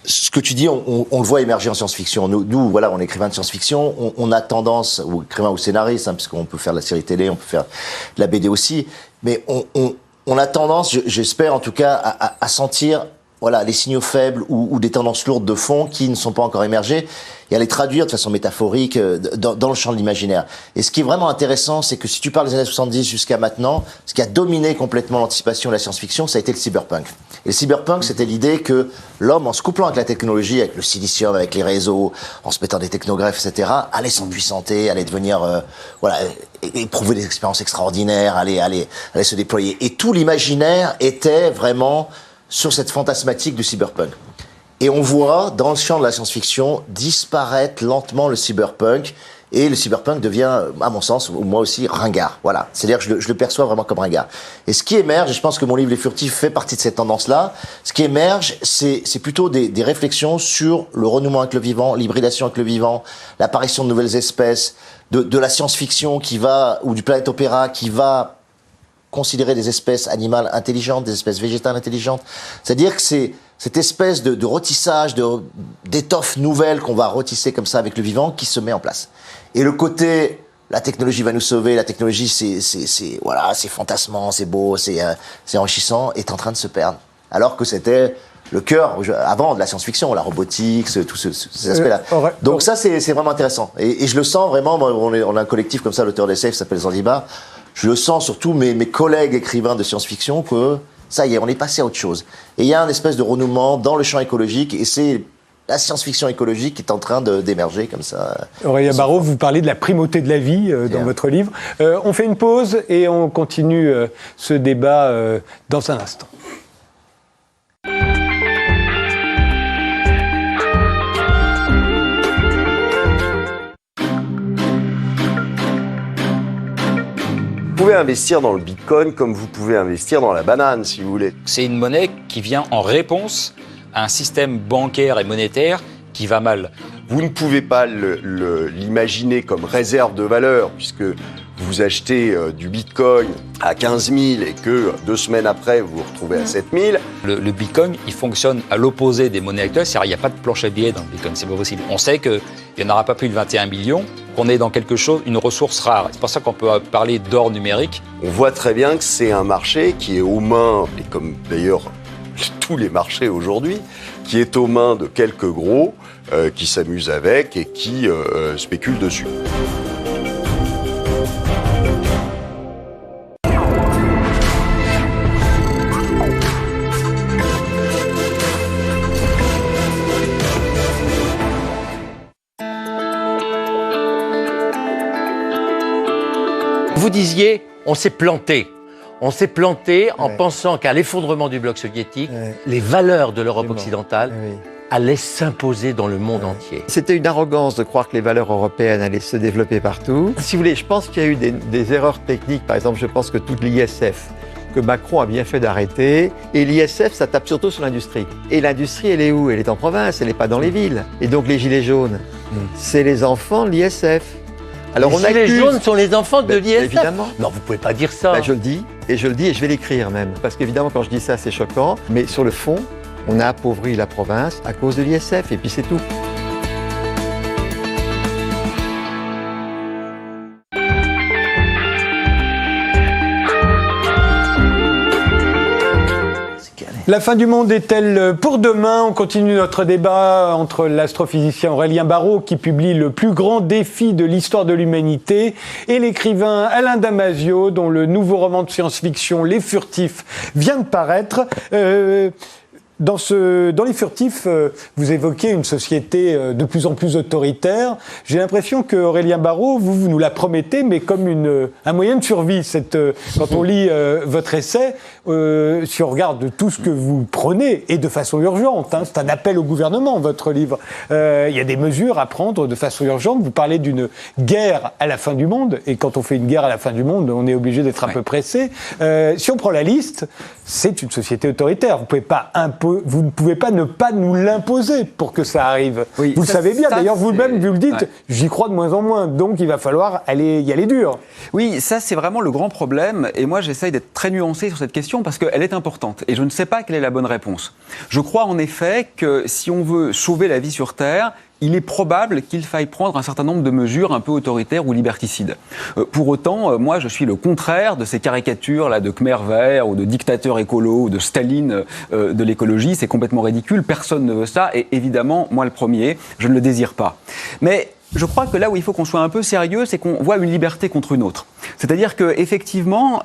ce que tu dis, on le voit émerger en science-fiction. Nous, on est écrivain de science-fiction, on a tendance, ou écrivain ou scénariste, puisqu'on peut faire de la série télé, on peut faire de la BD aussi, mais on a tendance, j'espère en tout cas, à sentir les signaux faibles ou des tendances lourdes de fond qui ne sont pas encore émergées et à les traduire de façon métaphorique dans le champ de l'imaginaire. Et ce qui est vraiment intéressant, c'est que si tu parles des années 70 jusqu'à maintenant, ce qui a dominé complètement l'anticipation de la science-fiction, ça a été le cyberpunk. Et le cyberpunk, c'était l'idée que l'homme, en se couplant avec la technologie, avec le silicium, avec les réseaux, en se mettant des technogreffes, etc., allait s'empuissanter, allait devenir, éprouver des expériences extraordinaires, allait se déployer. Et tout l'imaginaire était vraiment sur cette fantasmatique du cyberpunk. Et on voit, dans le champ de la science-fiction, disparaître lentement le cyberpunk, et le cyberpunk devient, à mon sens, moi aussi, ringard. Voilà. C'est-à-dire que je le perçois vraiment comme ringard. Et ce qui émerge, et je pense que mon livre Les Furtifs fait partie de cette tendance-là, ce qui émerge, c'est plutôt des réflexions sur le renouement avec le vivant, l'hybridation avec le vivant, l'apparition de nouvelles espèces, de la science-fiction ou du planète opéra qui va considérer des espèces animales intelligentes, des espèces végétales intelligentes. C'est-à-dire que c'est cette espèce de rôtissage, d'étoffe nouvelle qu'on va rôtisser comme ça avec le vivant qui se met en place. Et le côté, la technologie va nous sauver, la technologie c'est fantasmant, c'est beau, c'est enrichissant, est en train de se perdre. Alors que c'était le cœur, avant de la science-fiction, la robotique, tous ces aspects-là. Donc ça, c'est vraiment intéressant. Et je le sens vraiment, on a un collectif comme ça, l'auteur d'essai qui s'appelle Zanzibar. Je le sens surtout, mes collègues écrivains de science-fiction, que ça y est, on est passé à autre chose. Et il y a un espèce de renouement dans le champ écologique, et c'est la science-fiction écologique qui est en train d'émerger comme ça.
Aurélien Barraud, vous parlez de la primauté de la vie dans votre livre. On fait une pause et on continue ce débat dans un instant.
Vous pouvez investir dans le Bitcoin comme vous pouvez investir dans la banane, si vous voulez.
C'est une monnaie qui vient en réponse à un système bancaire et monétaire qui va mal.
Vous ne pouvez pas l'imaginer comme réserve de valeur, puisque vous achetez du Bitcoin à 15 000 et que 2 semaines après, vous vous retrouvez à 7 000.
Le Bitcoin, il fonctionne à l'opposé des monnaies actuelles, c'est-à-dire il n'y a pas de planche à billets dans le Bitcoin, c'est pas possible. On sait qu'il n'y en aura pas plus de 21 millions, qu'on est dans quelque chose, une ressource rare. C'est pour ça qu'on peut parler d'or numérique.
On voit très bien que c'est un marché qui est aux mains, et comme d'ailleurs tous les marchés aujourd'hui, qui est aux mains de quelques gros qui s'amusent avec et qui spéculent dessus.
Vous disiez, on s'est planté. On s'est planté en pensant qu'à l'effondrement du bloc soviétique, les valeurs de l'Europe occidentale allaient s'imposer dans le monde entier.
C'était une arrogance de croire que les valeurs européennes allaient se développer partout. Si vous voulez, je pense qu'il y a eu des erreurs techniques. Par exemple, je pense que toute l'ISF, que Macron a bien fait d'arrêter. Et l'ISF, ça tape surtout sur l'industrie. Et l'industrie, elle est où? Elle est en province, elle n'est pas dans les villes. Et donc les gilets jaunes, c'est les enfants de l'ISF.
Alors les gilets jaunes sont les enfants de l'ISF.
Évidemment.
Non, vous pouvez pas dire ça.
Je le dis, et je vais l'écrire même. Parce qu'évidemment, quand je dis ça, c'est choquant. Mais sur le fond, on a appauvri la province à cause de l'ISF, et puis c'est tout.
La fin du monde est-elle pour demain? On continue notre débat entre l'astrophysicien Aurélien Barraud, qui publie le plus grand défi de l'histoire de l'humanité, et l'écrivain Alain Damasio, dont le nouveau roman de science-fiction Les Furtifs vient de paraître. Dans Les Furtifs, vous évoquez une société de plus en plus autoritaire. J'ai l'impression que Aurélien Barraud, vous nous la promettez, mais comme un moyen de survie. Quand on lit votre essai, si on regarde tout ce que vous prenez, et de façon urgente, c'est un appel au gouvernement, votre livre. Il y a des mesures à prendre de façon urgente. Vous parlez d'une guerre à la fin du monde, et quand on fait une guerre à la fin du monde, on est obligé d'être un peu pressé. Si on prend la liste, c'est une société autoritaire. Vous ne pouvez pas ne pas nous l'imposer pour que ça arrive. Oui, vous le savez bien, d'ailleurs vous-même vous le dites, j'y crois de moins en moins, donc il va falloir y aller dur.
Oui, ça c'est vraiment le grand problème, et moi j'essaye d'être très nuancé sur cette question parce qu'elle est importante, et je ne sais pas quelle est la bonne réponse. Je crois en effet que si on veut sauver la vie sur Terre, il est probable qu'il faille prendre un certain nombre de mesures un peu autoritaires ou liberticides. Pour autant, moi, je suis le contraire de ces caricatures là de Khmer vert ou de dictateurs écolos ou de Staline de l'écologie. C'est complètement ridicule. Personne ne veut ça. Et évidemment, moi le premier, je ne le désire pas. Mais je crois que là où il faut qu'on soit un peu sérieux, c'est qu'on voit une liberté contre une autre. C'est-à-dire qu'effectivement,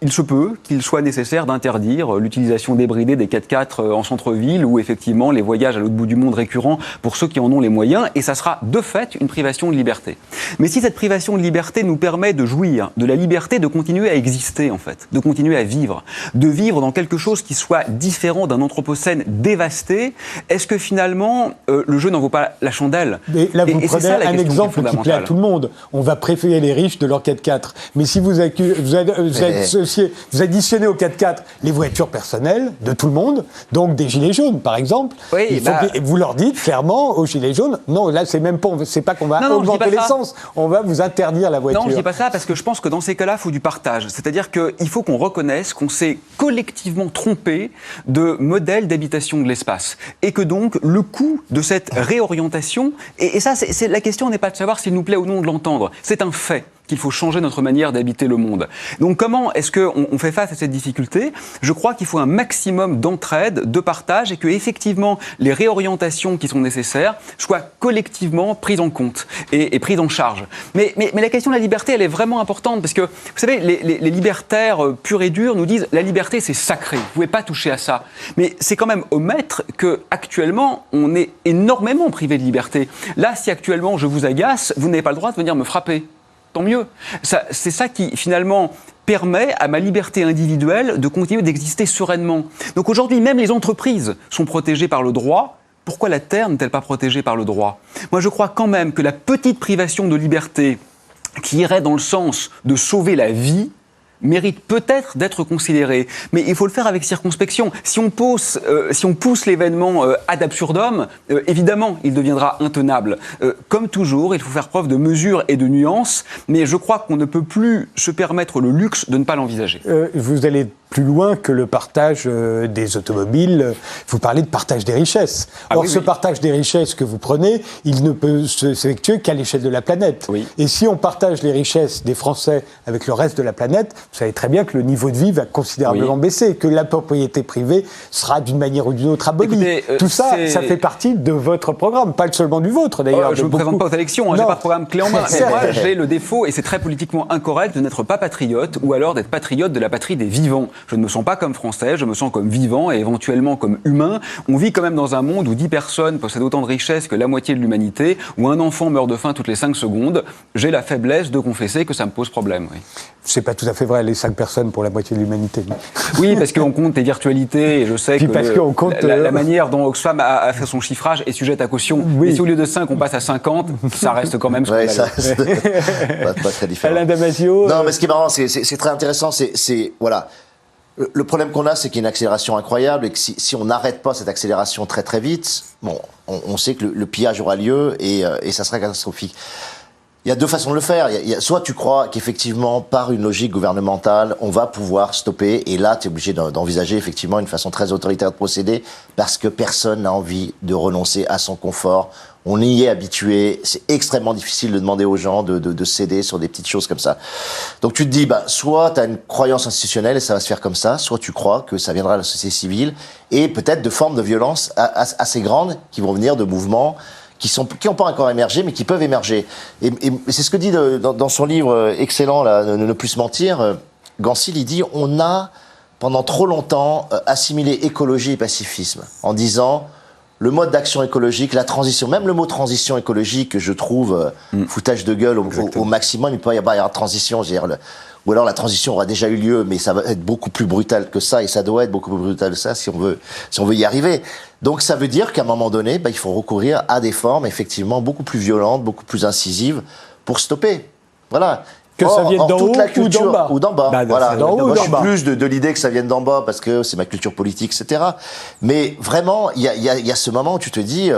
il se peut qu'il soit nécessaire d'interdire l'utilisation débridée des 4x4 en centre-ville ou effectivement les voyages à l'autre bout du monde récurrents pour ceux qui en ont les moyens, et ça sera de fait une privation de liberté. Mais si cette privation de liberté nous permet de jouir de la liberté de continuer à exister en fait, de continuer à vivre, de vivre dans quelque chose qui soit différent d'un anthropocène dévasté, est-ce que finalement le jeu n'en vaut pas la chandelle?
Et là vous prenez un exemple qui plaît à tout le monde. On va préférer les riches de leur 4x4. Mais si vous êtes associez, vous additionnez au 4x4 les voitures personnelles de tout le monde, donc des gilets jaunes, par exemple.
Oui,
vous leur dites clairement aux gilets jaunes, non, là, c'est pas qu'on va augmenter l'essence, on va vous interdire la voiture.
Non, je dis pas ça parce que je pense que dans ces cas-là, il faut du partage. C'est-à-dire qu'il faut qu'on reconnaisse qu'on s'est collectivement trompé de modèle d'habitation de l'espace. Et que donc, le coût de cette réorientation, et ça, la question n'est pas de savoir s'il nous plaît ou non de l'entendre, c'est un fait qu'il faut changer notre manière d'habiter le monde. Donc comment est-ce qu'on fait face à cette difficulté ? Je crois qu'il faut un maximum d'entraide, de partage, et que effectivement les réorientations qui sont nécessaires soient collectivement prises en compte et prises en charge. Mais la question de la liberté, elle est vraiment importante, parce que, vous savez, les libertaires purs et durs nous disent « la liberté, c'est sacré, vous ne pouvez pas toucher à ça ». Mais c'est quand même omettre qu'actuellement, on est énormément privé de liberté. Là, si actuellement je vous agace, vous n'avez pas le droit de venir me frapper. Tant mieux. C'est ça qui, finalement, permet à ma liberté individuelle de continuer d'exister sereinement. Donc aujourd'hui, même les entreprises sont protégées par le droit. Pourquoi la Terre n'est-elle pas protégée par le droit ? Moi, je crois quand même que la petite privation de liberté qui irait dans le sens de sauver la vie mérite peut-être d'être considéré, mais il faut le faire avec circonspection. Si on pousse l'événement ad absurdum, évidemment, il deviendra intenable. Comme toujours, il faut faire preuve de mesure et de nuance, mais je crois qu'on ne peut plus se permettre le luxe de ne pas l'envisager.
Vous allez plus loin que le partage des automobiles. Vous parlez de partage des richesses. Or, ce partage des richesses que vous prenez, il ne peut s'effectuer qu'à l'échelle de la planète. Oui. Et si on partage les richesses des Français avec le reste de la planète, vous savez très bien que le niveau de vie va considérablement baisser, que la propriété privée sera d'une manière ou d'une autre abolie. Écoutez, tout ça, ça fait partie de votre programme, pas seulement du vôtre d'ailleurs.
Je ne me présente pas aux élections, j'ai pas de programme clé en main. Mais moi, j'ai le défaut, et c'est très politiquement incorrect, de n'être pas patriote, ou alors d'être patriote de la patrie des vivants. Je ne me sens pas comme français, je me sens comme vivant et éventuellement comme humain. On vit quand même dans un monde où 10 personnes possèdent autant de richesses que la moitié de l'humanité, où un enfant meurt de faim toutes les 5 secondes. J'ai la faiblesse de confesser que ça me pose problème. Oui.
C'est pas tout à fait vrai, les 5 personnes pour la moitié de l'humanité.
Oui, parce qu'on compte les virtualités, et je sais que la manière dont Oxfam a fait son chiffrage est sujette à caution. Oui. Mais si au lieu de 5, on passe à 50, ça reste quand même ce qu'on a.
Pas très différent.
Alain Damasio.
Non, mais ce qui est marrant, c'est très intéressant, voilà. Le problème qu'on a, c'est qu'il y a une accélération incroyable et que si on n'arrête pas cette accélération très très vite, bon, on sait que le pillage aura lieu et ça sera catastrophique. Il y a deux façons de le faire. Soit tu crois qu'effectivement, par une logique gouvernementale, on va pouvoir stopper, et là, tu es obligé d'envisager effectivement une façon très autoritaire de procéder, parce que personne n'a envie de renoncer à son confort. On y est habitué, c'est extrêmement difficile de demander aux gens de céder sur des petites choses comme ça. Donc tu te dis, soit tu as une croyance institutionnelle et ça va se faire comme ça, soit tu crois que ça viendra de la société civile, et peut-être de formes de violence assez grandes qui vont venir de mouvements qui n'ont pas encore émergé, mais qui peuvent émerger. Et c'est ce que dit dans son livre excellent, là, Ne plus se mentir, Gansil, il dit, on a pendant trop longtemps assimilé écologie et pacifisme, en disant, le mode d'action écologique, la transition, même le mot transition écologique, que je trouve foutage de gueule au maximum, il peut y avoir transition, je veux dire, ou alors la transition aura déjà eu lieu, mais ça va être beaucoup plus brutal que ça, et ça doit être beaucoup plus brutal que ça si on veut y arriver. Donc ça veut dire qu'à un moment donné, il faut recourir à des formes effectivement beaucoup plus violentes, beaucoup plus incisives pour stopper. Voilà.
Que ça vienne d'en haut
ou d'en bas. Voilà.
Moi,
je suis plus de l'idée que ça vienne d'en bas parce que c'est ma culture politique, etc. Mais vraiment, il y a ce moment où tu te dis,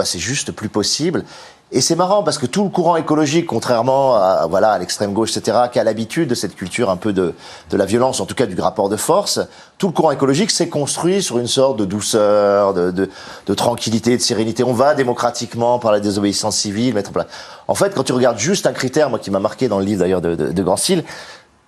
c'est juste plus possible. Et c'est marrant parce que tout le courant écologique, contrairement à l'extrême gauche, etc., qui a l'habitude de cette culture un peu de la violence, en tout cas du rapport de force, tout le courant écologique s'est construit sur une sorte de douceur, de tranquillité, de sérénité. On va démocratiquement par la désobéissance civile mettre en place. En fait, quand tu regardes juste un critère, moi qui m'a marqué dans le livre d'ailleurs de Gansil,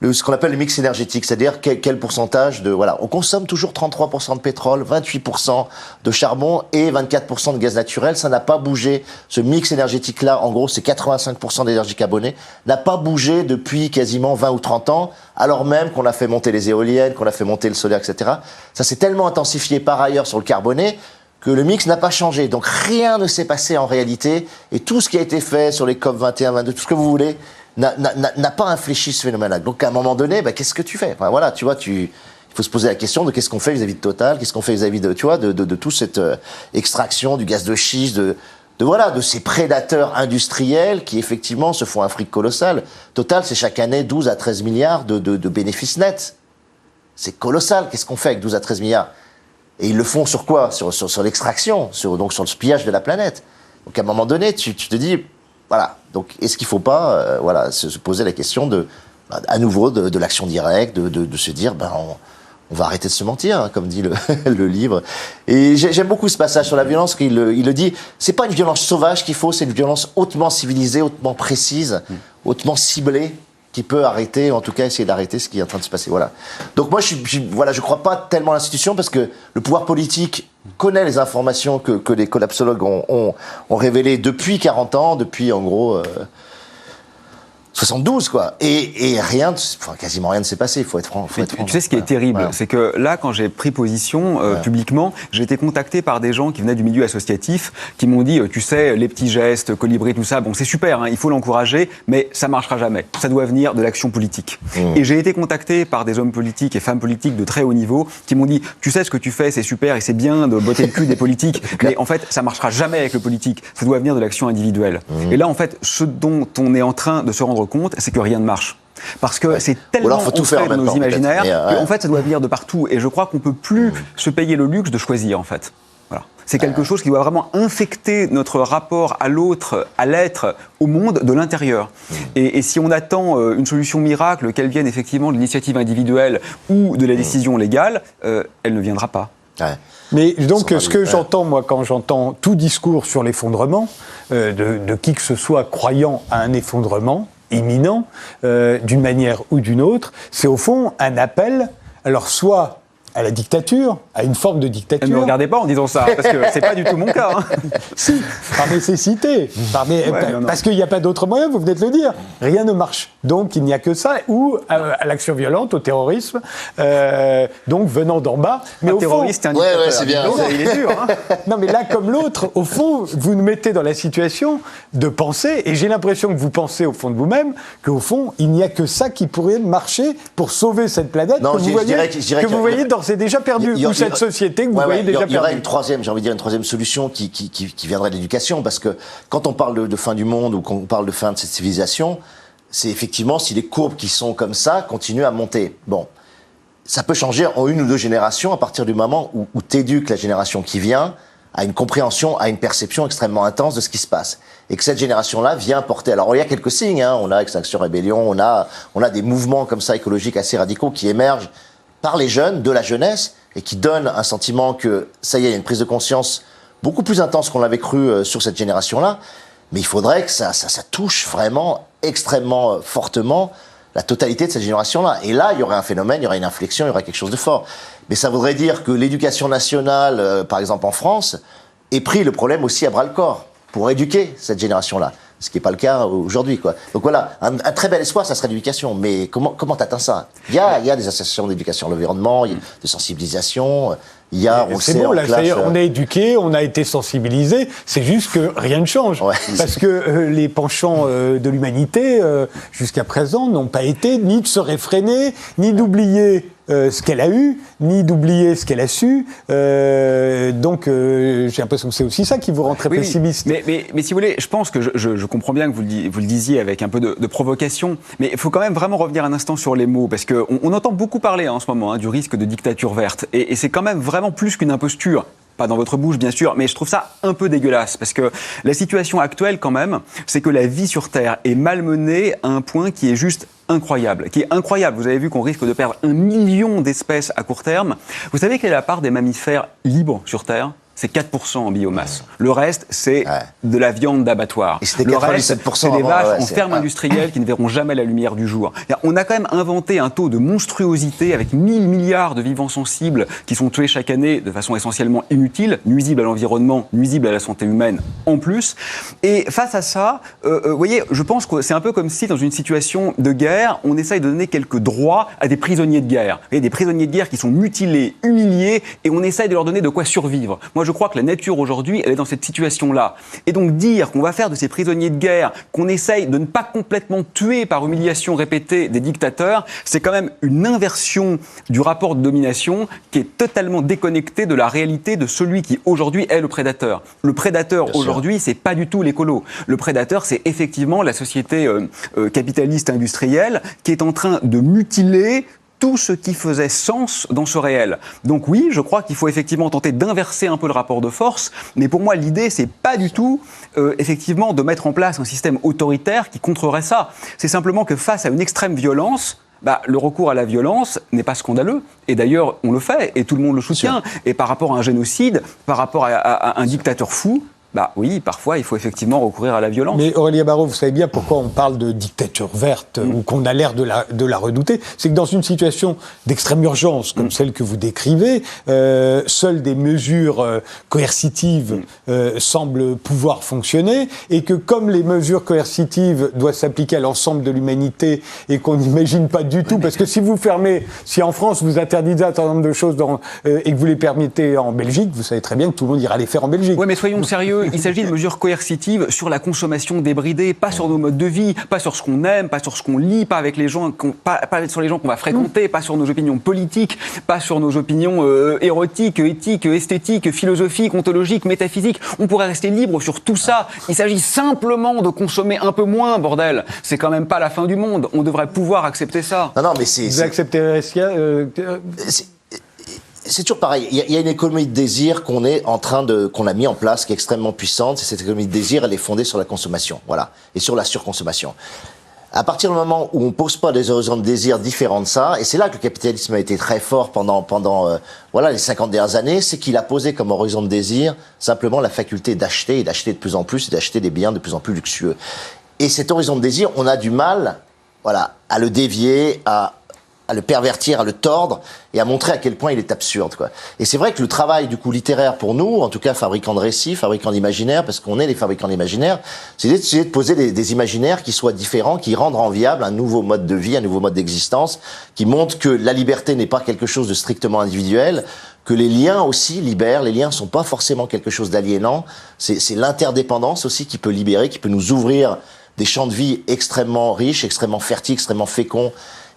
ce qu'on appelle le mix énergétique, c'est-à-dire quel pourcentage on consomme toujours 33% de pétrole, 28% de charbon et 24% de gaz naturel. Ça n'a pas bougé. Ce mix énergétique-là, en gros, c'est 85% d'énergie carbonée, n'a pas bougé depuis quasiment 20 ou 30 ans, alors même qu'on a fait monter les éoliennes, qu'on a fait monter le solaire, etc. Ça s'est tellement intensifié par ailleurs sur le carboné que le mix n'a pas changé. Donc rien ne s'est passé en réalité, et tout ce qui a été fait sur les COP 21, 22, tout ce que vous voulez, n'a pas infléchi ce phénomène-là. Donc à un moment donné, qu'est-ce que tu fais ? Enfin, voilà, tu vois, il faut se poser la question de qu'est-ce qu'on fait vis-à-vis de Total, qu'est-ce qu'on fait vis-à-vis de toute cette extraction du gaz de schiste, de ces prédateurs industriels qui effectivement se font un fric colossal. Total, c'est chaque année 12 à 13 milliards de bénéfices nets. C'est colossal. Qu'est-ce qu'on fait avec 12 à 13 milliards? Et ils le font sur quoi? Sur l'extraction, donc sur le pillage de la planète. Donc à un moment donné, tu te dis, voilà. Donc est-ce qu'il ne faut pas se poser la question à nouveau de l'action directe, de se dire, on va arrêter de se mentir, hein, comme dit le livre. Et j'aime beaucoup ce passage sur la violence, qu'il le dit. C'est pas une violence sauvage qu'il faut, c'est une violence hautement civilisée, hautement précise, hautement ciblée, qui peut arrêter, en tout cas essayer d'arrêter ce qui est en train de se passer. Voilà. Donc moi, je crois pas tellement à l'institution, parce que le pouvoir politique connaît les informations que les collapsologues ont révélées depuis 40 ans, depuis en gros 72, quoi. Et quasiment rien ne s'est passé, il faut être franc.
Tu sais ce qui est terrible, c'est que là, quand j'ai pris position publiquement, j'ai été contacté par des gens qui venaient du milieu associatif, qui m'ont dit, tu sais, les petits gestes, Colibri, tout ça, bon, c'est super, hein, il faut l'encourager, mais ça marchera jamais. Ça doit venir de l'action politique. Et j'ai été contacté par des hommes politiques et femmes politiques de très haut niveau qui m'ont dit, tu sais ce que tu fais, c'est super et c'est bien de botter le cul des politiques, mais en fait, ça marchera jamais avec le politique. Ça doit venir de l'action individuelle. Et là, en fait, ce dont on est en train de se rendre compte, c'est que rien ne marche. Parce que c'est tellement ancré dans nos imaginaires qu'en fait, ça doit venir de partout. Et je crois qu'on ne peut plus se payer le luxe de choisir, en fait. Voilà. C'est quelque chose qui doit vraiment infecter notre rapport à l'autre, à l'être, au monde de l'intérieur. Et si on attend une solution miracle, qu'elle vienne effectivement de l'initiative individuelle ou de la décision légale, elle ne viendra pas.
Mais donc, ce que j'entends, moi, quand j'entends tout discours sur l'effondrement, de qui que ce soit croyant à un effondrement imminent, d'une manière ou d'une autre, c'est au fond un appel, alors soit à la dictature, à une forme de dictature.
Ne me regardez pas en disant ça, parce que c'est pas du tout mon cas. Hein.
Si, par nécessité, parce qu'il n'y a pas d'autre moyen, vous venez de le dire. Rien ne marche. Donc il n'y a que ça, ou à l'action violente, au terrorisme, donc venant d'en bas.
Mais au terroriste,
fond, c'est bien.
Il est dur. Hein.
Non, mais là, comme l'autre, au fond, vous nous mettez dans la situation de penser, et j'ai l'impression que vous pensez au fond de vous-même, qu'au fond, il n'y a que ça qui pourrait marcher pour sauver cette planète que vous voyez d'ores et déjà perdue, ou cette société que vous voyez déjà perdue.
Il y aurait une troisième solution qui viendrait de l'éducation, parce que quand on parle de fin du monde ou qu'on parle de fin de cette civilisation, c'est effectivement si les courbes qui sont comme ça continuent à monter. Bon, ça peut changer en 1 ou 2 générations à partir du moment où t'éduques la génération qui vient à une compréhension, à une perception extrêmement intense de ce qui se passe. Et que cette génération-là vient porter... Alors, il y a quelques signes, hein. On a Extinction Rébellion, on a des mouvements comme ça écologiques assez radicaux qui émergent par les jeunes, de la jeunesse, et qui donnent un sentiment que, ça y est, il y a une prise de conscience beaucoup plus intense qu'on l'avait cru sur cette génération-là. Mais il faudrait que ça touche vraiment extrêmement fortement la totalité de cette génération-là. Et là, il y aurait un phénomène, il y aurait une inflexion, il y aurait quelque chose de fort. Mais ça voudrait dire que l'éducation nationale, par exemple en France, ait pris le problème aussi à bras-le-corps pour éduquer cette génération-là. Ce qui n'est pas le cas aujourd'hui, quoi. Donc voilà, un très bel espoir, ça serait l'éducation. Mais comment t'atteins ça? Il y a des associations d'éducation à l'environnement, de sensibilisation. Il y a,
on est éduqué, on a été sensibilisé. C'est juste que rien ne change, parce que les penchants de l'humanité jusqu'à présent n'ont pas été ni de se réfréner, ni d'oublier ce qu'elle a eu, ni d'oublier ce qu'elle a su. Donc, j'ai l'impression que c'est aussi ça qui vous rend très pessimiste.
Mais si vous voulez, je pense que je comprends bien que vous le disiez avec un peu de provocation, mais il faut quand même vraiment revenir un instant sur les mots, parce qu'on entend beaucoup parler en ce moment du risque de dictature verte, et c'est quand même vraiment plus qu'une imposture. Pas dans votre bouche, bien sûr, mais je trouve ça un peu dégueulasse, parce que la situation actuelle, quand même, c'est que la vie sur Terre est malmenée à un point qui est juste incroyable. Vous avez vu qu'on risque de perdre 1 million d'espèces à court terme. Vous savez quelle est la part des mammifères libres sur Terre ? C'est 4% en biomasse. Le reste, c'est de la viande d'abattoir.
Le reste,
c'est des vaches en ferme industrielle qui ne verront jamais la lumière du jour. On a quand même inventé un taux de monstruosité avec 1000 milliards de vivants sensibles qui sont tués chaque année de façon essentiellement inutile, nuisible à l'environnement, nuisible à la santé humaine en plus. Et face à ça, vous voyez, je pense que c'est un peu comme si dans une situation de guerre, on essaye de donner quelques droits à des prisonniers de guerre. Vous voyez, des prisonniers de guerre qui sont mutilés, humiliés, et on essaye de leur donner de quoi survivre. Moi, je crois que la nature aujourd'hui, elle est dans cette situation-là. Et donc dire qu'on va faire de ces prisonniers de guerre, qu'on essaye de ne pas complètement tuer par humiliation répétée des dictateurs, c'est quand même une inversion du rapport de domination qui est totalement déconnecté de la réalité de celui qui aujourd'hui est le prédateur. Le prédateur aujourd'hui, c'est pas du tout l'écolo. Le prédateur, c'est effectivement la société capitaliste industrielle qui est en train de mutiler tout ce qui faisait sens dans ce réel. Donc oui, je crois qu'il faut effectivement tenter d'inverser un peu le rapport de force, mais pour moi, l'idée, c'est pas du tout, effectivement, de mettre en place un système autoritaire qui contrerait ça. C'est simplement que face à une extrême violence, le recours à la violence n'est pas scandaleux. Et d'ailleurs, on le fait, et tout le monde le soutient. Et par rapport à un génocide, par rapport à un dictateur fou, oui, parfois, il faut effectivement recourir à la violence.
Mais Aurélien Barraud, vous savez bien pourquoi on parle de dictature verte ou qu'on a l'air de la redouter. C'est que dans une situation d'extrême urgence comme celle que vous décrivez, seules des mesures coercitives semblent pouvoir fonctionner et que comme les mesures coercitives doivent s'appliquer à l'ensemble de l'humanité et qu'on n'imagine pas du tout, parce que si en France vous interdisez un certain nombre de choses et que vous les permettez en Belgique, vous savez très bien que tout le monde ira les faire en Belgique.
Oui, mais soyons sérieux. Il s'agit de mesures coercitives sur la consommation débridée, pas sur nos modes de vie, pas sur ce qu'on aime, pas sur ce qu'on lit, pas avec les gens, pas sur les gens qu'on va fréquenter, pas sur nos opinions politiques, pas sur nos opinions érotiques, éthiques, esthétiques, philosophiques, ontologiques, métaphysiques. On pourrait rester libre sur tout ça. Il s'agit simplement de consommer un peu moins, bordel. C'est quand même pas la fin du monde. On devrait pouvoir accepter ça.
Non, mais c'est...
Vous accepterez
C'est toujours pareil. Il y a une économie de désir qu'on a mis en place, qui est extrêmement puissante. Et cette économie de désir, elle est fondée sur la consommation, voilà, et sur la surconsommation. À partir du moment où on pose pas des horizons de désir différents de ça, et c'est là que le capitalisme a été très fort pendant les 50 dernières années, c'est qu'il a posé comme horizon de désir simplement la faculté d'acheter, et d'acheter de plus en plus, et d'acheter des biens de plus en plus luxueux. Et cet horizon de désir, on a du mal, à le dévier, à le pervertir, à le tordre et à montrer à quel point il est absurde, quoi. Et c'est vrai que le travail, du coup, littéraire pour nous, en tout cas fabricants de récits, fabricants d'imaginaires, parce qu'on est les fabricants d'imaginaires, c'est d'essayer de poser des imaginaires qui soient différents, qui rendent enviable un nouveau mode de vie, un nouveau mode d'existence, qui montrent que la liberté n'est pas quelque chose de strictement individuel, que les liens aussi libèrent, les liens sont pas forcément quelque chose d'aliénant, c'est l'interdépendance aussi qui peut libérer, qui peut nous ouvrir des champs de vie extrêmement riches, extrêmement fertiles, extrêmement féconds,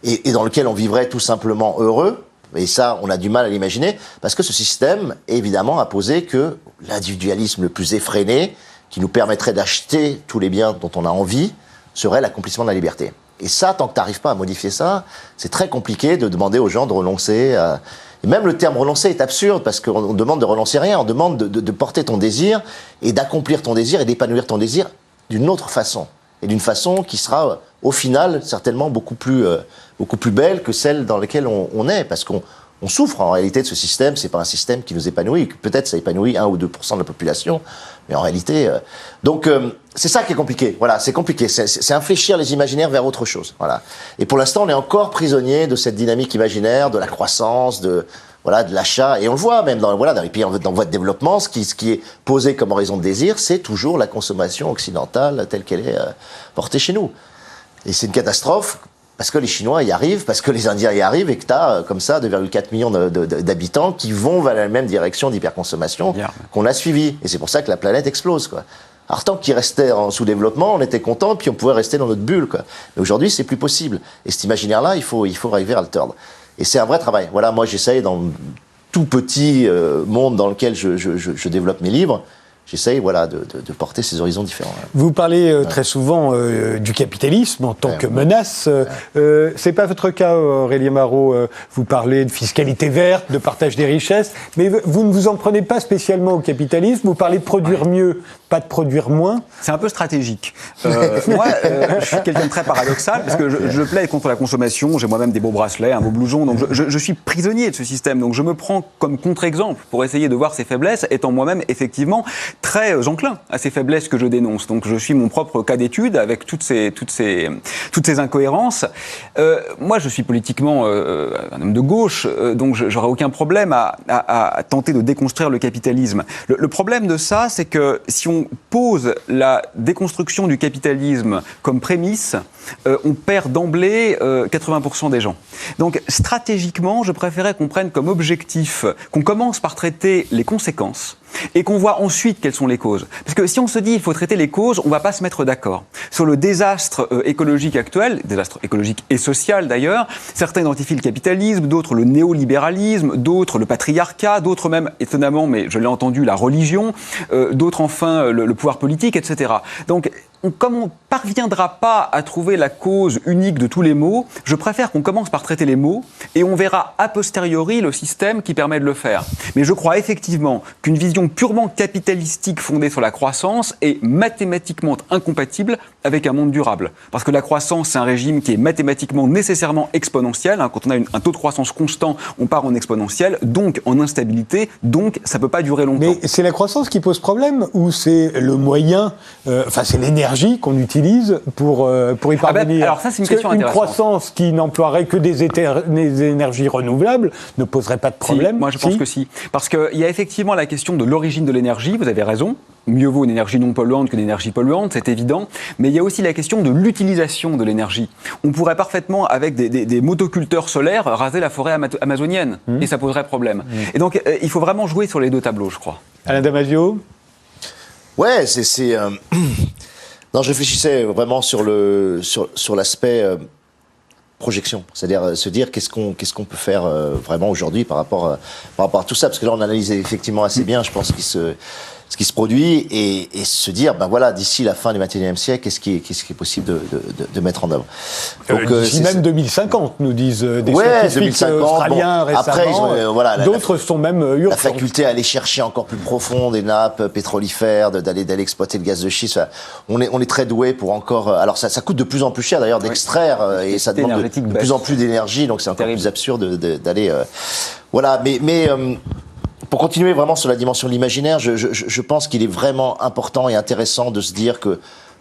et dans lequel on vivrait tout simplement heureux. Et ça, on a du mal à l'imaginer, parce que ce système, évidemment, a posé que l'individualisme le plus effréné, qui nous permettrait d'acheter tous les biens dont on a envie, serait l'accomplissement de la liberté. Et ça, tant que tu n'arrives pas à modifier ça, c'est très compliqué de demander aux gens de renoncer. Et même le terme renoncer est absurde, parce qu'on demande de renoncer rien, on demande de porter ton désir, et d'accomplir ton désir, et d'épanouir ton désir d'une autre façon. Et d'une façon qui sera, au final, certainement beaucoup plus belle que celle dans laquelle on est, parce qu'on souffre en réalité de ce système. C'est pas un système qui nous épanouit. Peut-être ça épanouit 1 ou 2% de la population, mais en réalité, donc c'est ça qui est compliqué. Voilà, c'est compliqué. C'est infléchir les imaginaires vers autre chose. Voilà. Et pour l'instant, on est encore prisonnier de cette dynamique imaginaire, de la croissance, de l'achat. Et on le voit même dans les pays en voie de développement, ce qui est posé comme horizon de désir, c'est toujours la consommation occidentale telle qu'elle est portée chez nous. Et c'est une catastrophe, parce que les Chinois y arrivent, parce que les Indiens y arrivent, et que tu as comme ça 2,4 millions d'habitants qui vont vers la même direction d'hyperconsommation qu'on a suivi. Et c'est pour ça que la planète explose, quoi. Alors tant qu'il restait en sous-développement, on était content, puis on pouvait rester dans notre bulle, quoi. Mais aujourd'hui, c'est plus possible. Et cet imaginaire-là, il faut arriver à le tordre. Et c'est un vrai travail. Voilà, moi j'essaye dans le tout petit monde dans lequel je développe mes livres, j'essaye de porter ces horizons différents.
Vous parlez très souvent du capitalisme en tant que menace. C'est pas votre cas, Aurélien Barraud. Vous parlez de fiscalité verte, de partage des richesses, mais vous ne vous en prenez pas spécialement au capitalisme. Vous parlez de produire mieux, pas de produire moins.
C'est un peu stratégique. Moi, je suis quelqu'un de très paradoxal, parce que je plaide contre la consommation. J'ai moi-même des beaux bracelets, un beau blouson, donc je suis prisonnier de ce système. Donc je me prends comme contre-exemple pour essayer de voir ses faiblesses, étant moi-même effectivement très enclin à ces faiblesses que je dénonce. Donc je suis mon propre cas d'étude avec toutes ces incohérences. Moi, je suis politiquement un homme de gauche, donc j'aurais aucun problème à tenter de déconstruire le capitalisme. Le problème de ça, c'est que si on pose la déconstruction du capitalisme comme prémisse, on perd d'emblée 80% des gens. Donc stratégiquement, je préférais qu'on prenne comme objectif, qu'on commence par traiter les conséquences, et qu'on voit ensuite quelles sont les causes. Parce que si on se dit il faut traiter les causes, on ne va pas se mettre d'accord. Sur le désastre écologique actuel, désastre écologique et social d'ailleurs, certains identifient le capitalisme, d'autres le néolibéralisme, d'autres le patriarcat, d'autres même, étonnamment, mais je l'ai entendu, la religion, d'autres enfin le pouvoir politique, etc. Donc, comme on ne parviendra pas à trouver la cause unique de tous les maux, je préfère qu'on commence par traiter les maux et on verra a posteriori le système qui permet de le faire. Mais je crois effectivement qu'une vision purement capitalistique fondée sur la croissance est mathématiquement incompatible avec un monde durable. Parce que la croissance, c'est un régime qui est mathématiquement nécessairement exponentiel. Quand on a un taux de croissance constant, on part en exponentiel, donc en instabilité, donc ça ne peut pas durer longtemps.
Mais c'est la croissance qui pose problème ou c'est le moyen, c'est l'énergie qu'on utilise pour y parvenir?
Alors ça, c'est une question
Une
intéressante.
croissance qui n'emploierait que des énergies renouvelables ne poserait pas de problème.
Si, moi, je pense que si. Parce qu'il y a effectivement la question de l'origine de l'énergie, vous avez raison. Mieux vaut une énergie non polluante qu'une énergie polluante, c'est évident. Mais il y a aussi la question de l'utilisation de l'énergie. On pourrait parfaitement, avec des motoculteurs solaires, raser la forêt amazonienne. Et ça poserait problème. Et donc, il faut vraiment jouer sur les deux tableaux, je crois.
Alain Damasio?
Ouais, non, je réfléchissais vraiment sur l'aspect projection, c'est-à-dire se dire qu'est-ce qu'on peut faire vraiment aujourd'hui par rapport à tout ça, parce que là on analyse effectivement assez bien, je pense, ce qui se produit et se dire ben voilà, d'ici la fin du XXIe siècle, qu'est-ce qui est possible de mettre en œuvre.
Donc d'ici même 2050, nous disent des scientifiques
2050,
australiens récemment.
Après,
d'autres sont même urgents.
La faculté à aller chercher encore plus profond des nappes pétrolifères, d'aller exploiter le gaz de schiste. On est très doué pour encore. Alors ça coûte de plus en plus cher d'ailleurs d'extraire et ça demande de plus en plus d'énergie, donc c'est encore plus absurde d'aller. Voilà, mais pour continuer vraiment sur la dimension de l'imaginaire, je pense qu'il est vraiment important et intéressant de se dire que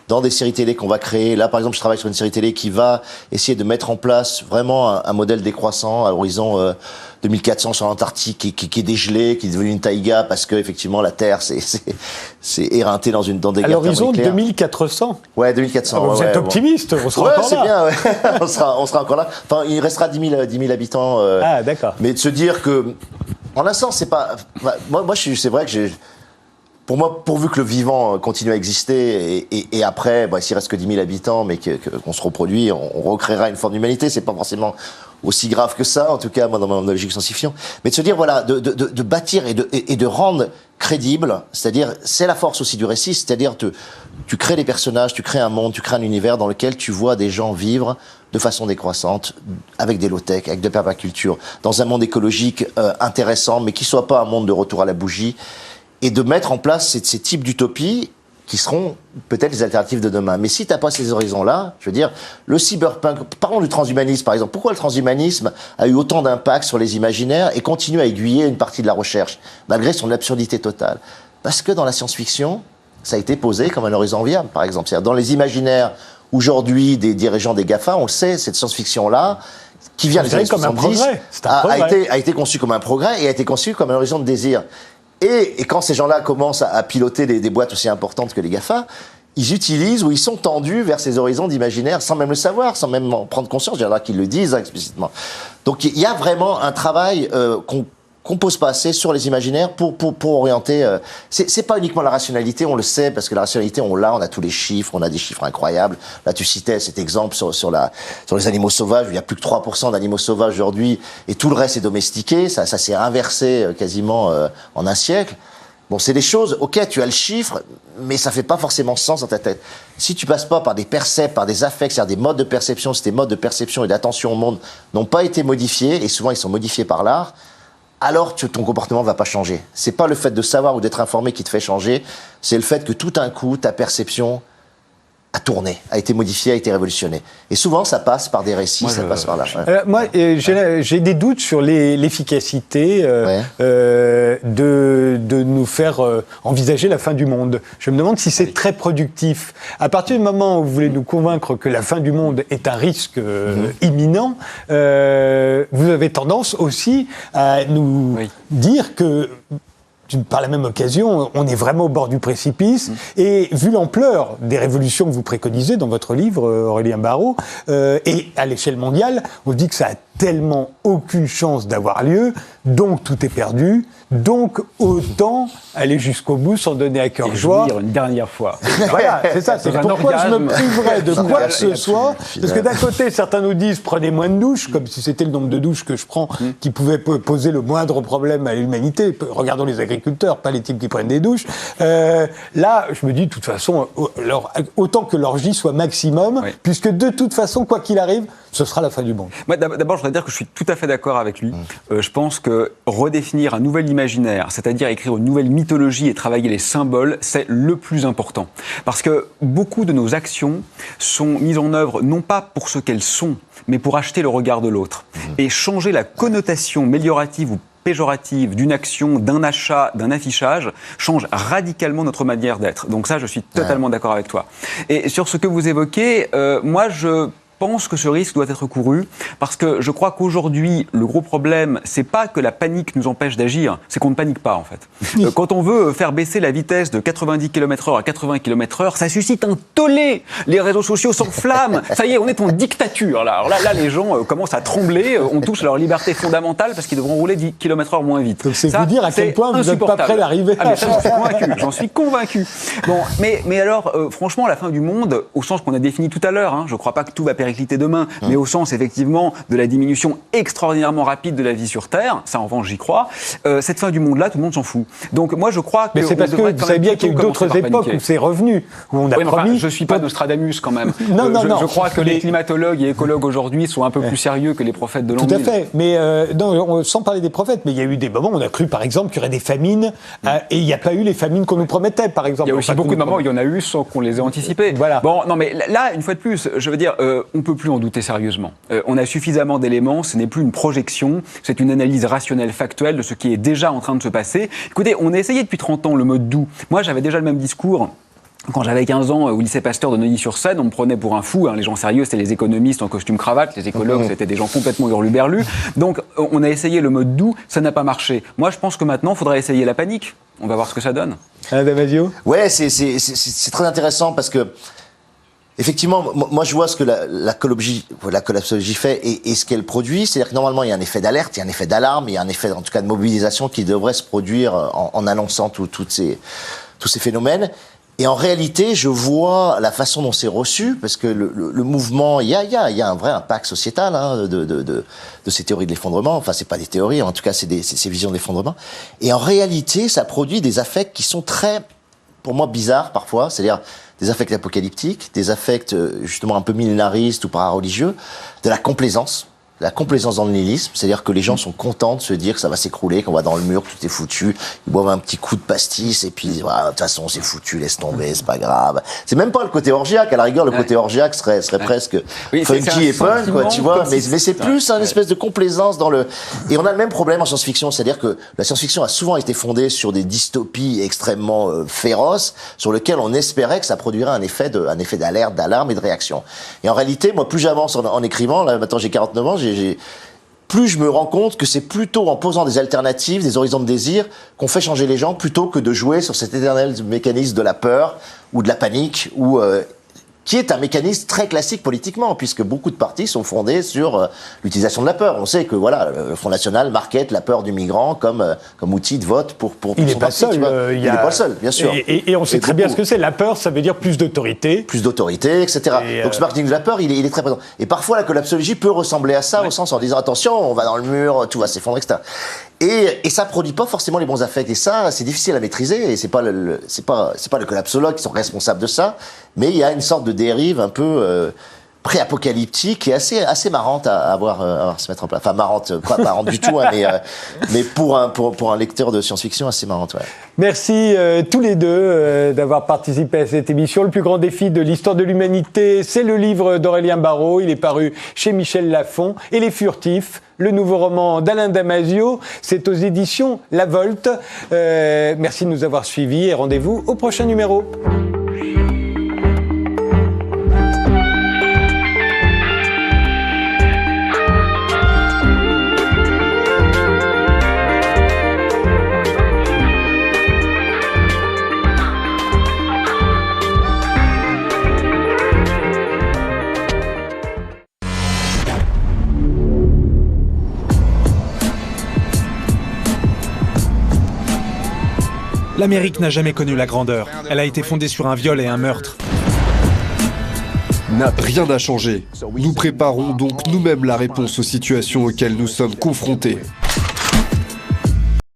dans des séries télé qu'on va créer, là par exemple je travaille sur une série télé qui va essayer de mettre en place vraiment un modèle décroissant à l'horizon 2400 sur l'Antarctique qui est dégelé, qui est devenu une taïga parce que effectivement la Terre c'est éreinté dans des guerres thermonucléaires.
À l'horizon 2400.
Ouais, 2400.
Vous êtes optimiste, on sera encore là.
C'est bien, ouais. on sera encore là. Enfin, il restera 10 000 habitants.
Ah, d'accord.
Mais de se dire que, en un sens, c'est pas. Moi, c'est vrai que pour moi, pourvu que le vivant continue à exister et après, s'il reste que 10 000 habitants, mais qu'on se reproduit, on recréera une forme d'humanité. C'est pas forcément aussi grave que ça, en tout cas, moi, dans ma logique science-fiction. Mais de se dire, voilà, de bâtir et de rendre crédible, c'est-à-dire, c'est la force aussi du récit, c'est-à-dire, tu crées des personnages, tu crées un monde, tu crées un univers dans lequel tu vois des gens vivre de façon décroissante, avec des low-tech, avec de la permaculture, dans un monde écologique intéressant, mais qui soit pas un monde de retour à la bougie, et de mettre en place ces types d'utopies qui seront peut-être les alternatives de demain. Mais si tu n'as pas ces horizons-là, je veux dire, le cyberpunk, parlons du transhumanisme par exemple. Pourquoi le transhumanisme a eu autant d'impact sur les imaginaires et continue à aiguiller une partie de la recherche, malgré son absurdité totale? Parce que dans la science-fiction, ça a été posé comme un horizon viable, par exemple. C'est-à-dire dans les imaginaires aujourd'hui des dirigeants des GAFA, on le sait, cette science-fiction-là, qui vient des années 70, a été conçue comme un progrès et a été conçue comme un horizon de désir. Et quand ces gens-là commencent à piloter des boîtes aussi importantes que les GAFA, ils utilisent ou ils sont tendus vers ces horizons d'imaginaire sans même le savoir, sans même en prendre conscience. Il y en a qui le disent explicitement. Donc il y a vraiment un travail qu'on pose pas assez sur les imaginaires pour orienter. C'est pas uniquement la rationalité, on le sait, parce que la rationalité, on a tous les chiffres, on a des chiffres incroyables. Là, tu citais cet exemple sur les animaux sauvages, il y a plus que 3% d'animaux sauvages aujourd'hui, et tout le reste est domestiqué. Ça s'est inversé quasiment en un siècle. Bon, c'est des choses, ok, tu as le chiffre, mais ça fait pas forcément sens dans ta tête. Si tu passes pas par des percepts, par des affects, c'est-à-dire des modes de perception, si tes modes de perception et d'attention au monde n'ont pas été modifiés, et souvent ils sont modifiés par l'art, alors ton comportement va pas changer. C'est pas le fait de savoir ou d'être informé qui te fait changer, c'est le fait que tout d'un coup, ta perception a tourné, a été modifiée, a été révolutionnée. Et souvent, ça passe par des récits, ça passe par là.
Moi, j'ai des doutes sur l'efficacité de nous faire envisager la fin du monde. Je me demande si c'est très productif. À partir du moment où vous voulez nous convaincre que la fin du monde est un risque imminent, vous avez tendance aussi à nous dire que par la même occasion, on est vraiment au bord du précipice. Et vu l'ampleur des révolutions que vous préconisez dans votre livre, Aurélien Barraud, et à l'échelle mondiale, on dit que ça a tellement aucune chance d'avoir lieu, donc tout est perdu, donc autant aller jusqu'au bout sans donner à cœur joie.
Jouir une dernière fois.
Voilà, c'est ça, c'est pourquoi je me priverais de quoi que ce soit, parce que d'un côté, certains nous disent prenez moins de douches, comme si c'était le nombre de douches que je prends qui pouvait poser le moindre problème à l'humanité. Regardons les agriculteurs, pas les types qui prennent des douches. Là, je me dis, de toute façon, autant que l'orgie soit maximum, puisque de toute façon, quoi qu'il arrive, ce sera la fin du monde.
Moi, d'abord, je voudrais dire que je suis tout à fait d'accord avec lui. Je pense que redéfinir un nouvel imaginaire, c'est-à-dire écrire une nouvelle mythologie et travailler les symboles, c'est le plus important. Parce que beaucoup de nos actions sont mises en œuvre non pas pour ce qu'elles sont, mais pour acheter le regard de l'autre. Et changer la connotation méliorative ou péjorative d'une action, d'un achat, d'un affichage, change radicalement notre manière d'être. Donc ça, je suis totalement d'accord avec toi. Et sur ce que vous évoquez, moi, je pense que ce risque doit être couru parce que je crois qu'aujourd'hui, le gros problème, c'est pas que la panique nous empêche d'agir, c'est qu'on ne panique pas en fait. Quand on veut faire baisser la vitesse de 90 km/h à 80 km/h, ça suscite un tollé. Les réseaux sociaux s'enflamment. Ça y est, on est en dictature là. Alors là, les gens commencent à trembler, on touche à leur liberté fondamentale parce qu'ils devront rouler 10 km/h moins vite.
Donc c'est vous dire à quel point vous n'êtes pas prêt d'arriver.
Ah, j'en suis convaincu. Bon, mais alors, franchement, la fin du monde, au sens qu'on a défini tout à l'heure, je crois pas que tout va péricliter demain, mais au sens effectivement de la diminution extraordinairement rapide de la vie sur Terre, ça en revanche j'y crois, cette fin du monde-là, tout le monde s'en fout. Donc moi je crois que...
Mais c'est parce que vous savez bien qu'il y a eu d'autres époques où c'est revenu, où on a promis...
je ne suis pas Nostradamus quand même.
Non.
Je crois que les climatologues et écologues aujourd'hui sont un peu plus sérieux que les prophètes de l'an 1000.
Tout à fait, mais sans parler des prophètes, mais il y a eu des moments où on a cru par exemple qu'il y aurait des famines, et il n'y a pas eu les famines qu'on nous promettait par exemple.
Il y a aussi beaucoup de moments où il y en a eu sans qu'on les ait anticipés.
Voilà.
Bon, non mais là, une fois de plus, je veux dire, on peut plus en douter sérieusement. On a suffisamment d'éléments, ce n'est plus une projection, c'est une analyse rationnelle, factuelle de ce qui est déjà en train de se passer. Écoutez, on a essayé depuis 30 ans le mode doux. Moi, j'avais déjà le même discours. Quand j'avais 15 ans au lycée Pasteur de Neuilly-sur-Seine, on me prenait pour un fou. Les gens sérieux, c'était les économistes en costume-cravate. Les écologues, c'était des gens complètement hurluberlus. Donc, on a essayé le mode doux, ça n'a pas marché. Moi, je pense que maintenant, il faudrait essayer la panique. On va voir ce que ça donne.
Damasio ?
Ouais, c'est très intéressant parce que effectivement, moi je vois ce que la collapsologie fait et ce qu'elle produit, c'est-à-dire que normalement il y a un effet d'alerte, il y a un effet d'alarme, il y a un effet en tout cas de mobilisation qui devrait se produire en annonçant tous ces phénomènes. Et en réalité, je vois la façon dont c'est reçu, parce que le mouvement, il y a un vrai impact sociétal de ces théories de l'effondrement. Enfin, c'est pas des théories, en tout cas, c'est ces visions de l'effondrement. Et en réalité, ça produit des affects qui sont très, pour moi, bizarres parfois. C'est-à-dire des affects apocalyptiques, des affects justement un peu millénaristes ou parareligieux, de la complaisance dans le nihilisme, c'est-à-dire que les gens sont contents de se dire que ça va s'écrouler, qu'on va dans le mur, tout est foutu, ils boivent un petit coup de pastis et puis voilà, de toute façon c'est foutu, laisse tomber, c'est pas grave. C'est même pas le côté orgiaque, à la rigueur le côté orgiaque serait presque funky et punk, quoi, tu vois, mais c'est plus une espèce de complaisance dans le... Et on a le même problème en science-fiction, c'est-à-dire que la science-fiction a souvent été fondée sur des dystopies extrêmement féroces, sur lesquelles on espérait que ça produirait un effet d'alerte, d'alarme et de réaction. Et en réalité, moi plus j'avance en écrivant, là maintenant j'ai 49 ans, plus je me rends compte que c'est plutôt en posant des alternatives, des horizons de désir, qu'on fait changer les gens plutôt que de jouer sur cet éternel mécanisme de la peur ou de la panique, qui est un mécanisme très classique politiquement, puisque beaucoup de partis sont fondés sur l'utilisation de la peur. On sait que voilà, le Front National market la peur du migrant comme outil de vote pour
il n'est
son
pas
parti.
seul.
Il n'est pas le seul, bien sûr.
Et on sait très bien ce que c'est. La peur, ça veut dire plus d'autorité.
Plus d'autorité, etc. Donc ce marketing de la peur, il est très présent. Et parfois, la collapsologie peut ressembler à ça, au sens en disant attention, on va dans le mur, tout va s'effondrer, etc. Et ça produit pas forcément les bons affects. Et ça, c'est difficile à maîtriser. Et c'est pas le collapsologue qui sont responsables de ça. Mais il y a une sorte de dérive un peu pré-apocalyptique et assez marrante à voir se mettre en place. Enfin, marrante, pas marrante du tout, mais pour un lecteur de science-fiction, assez marrante, ouais.
Merci tous les deux d'avoir participé à cette émission. Le plus grand défi de l'histoire de l'humanité, c'est le livre d'Aurélien Barraud. Il est paru chez Michel Lafon. Et Les Furtifs, le nouveau roman d'Alain Damasio, c'est aux éditions La Volte. Merci de nous avoir suivis et rendez-vous au prochain numéro.
L'Amérique n'a jamais connu la grandeur. Elle a été fondée sur un viol et un meurtre.
Rien n'a changé. Nous préparons donc nous-mêmes la réponse aux situations auxquelles nous sommes confrontés.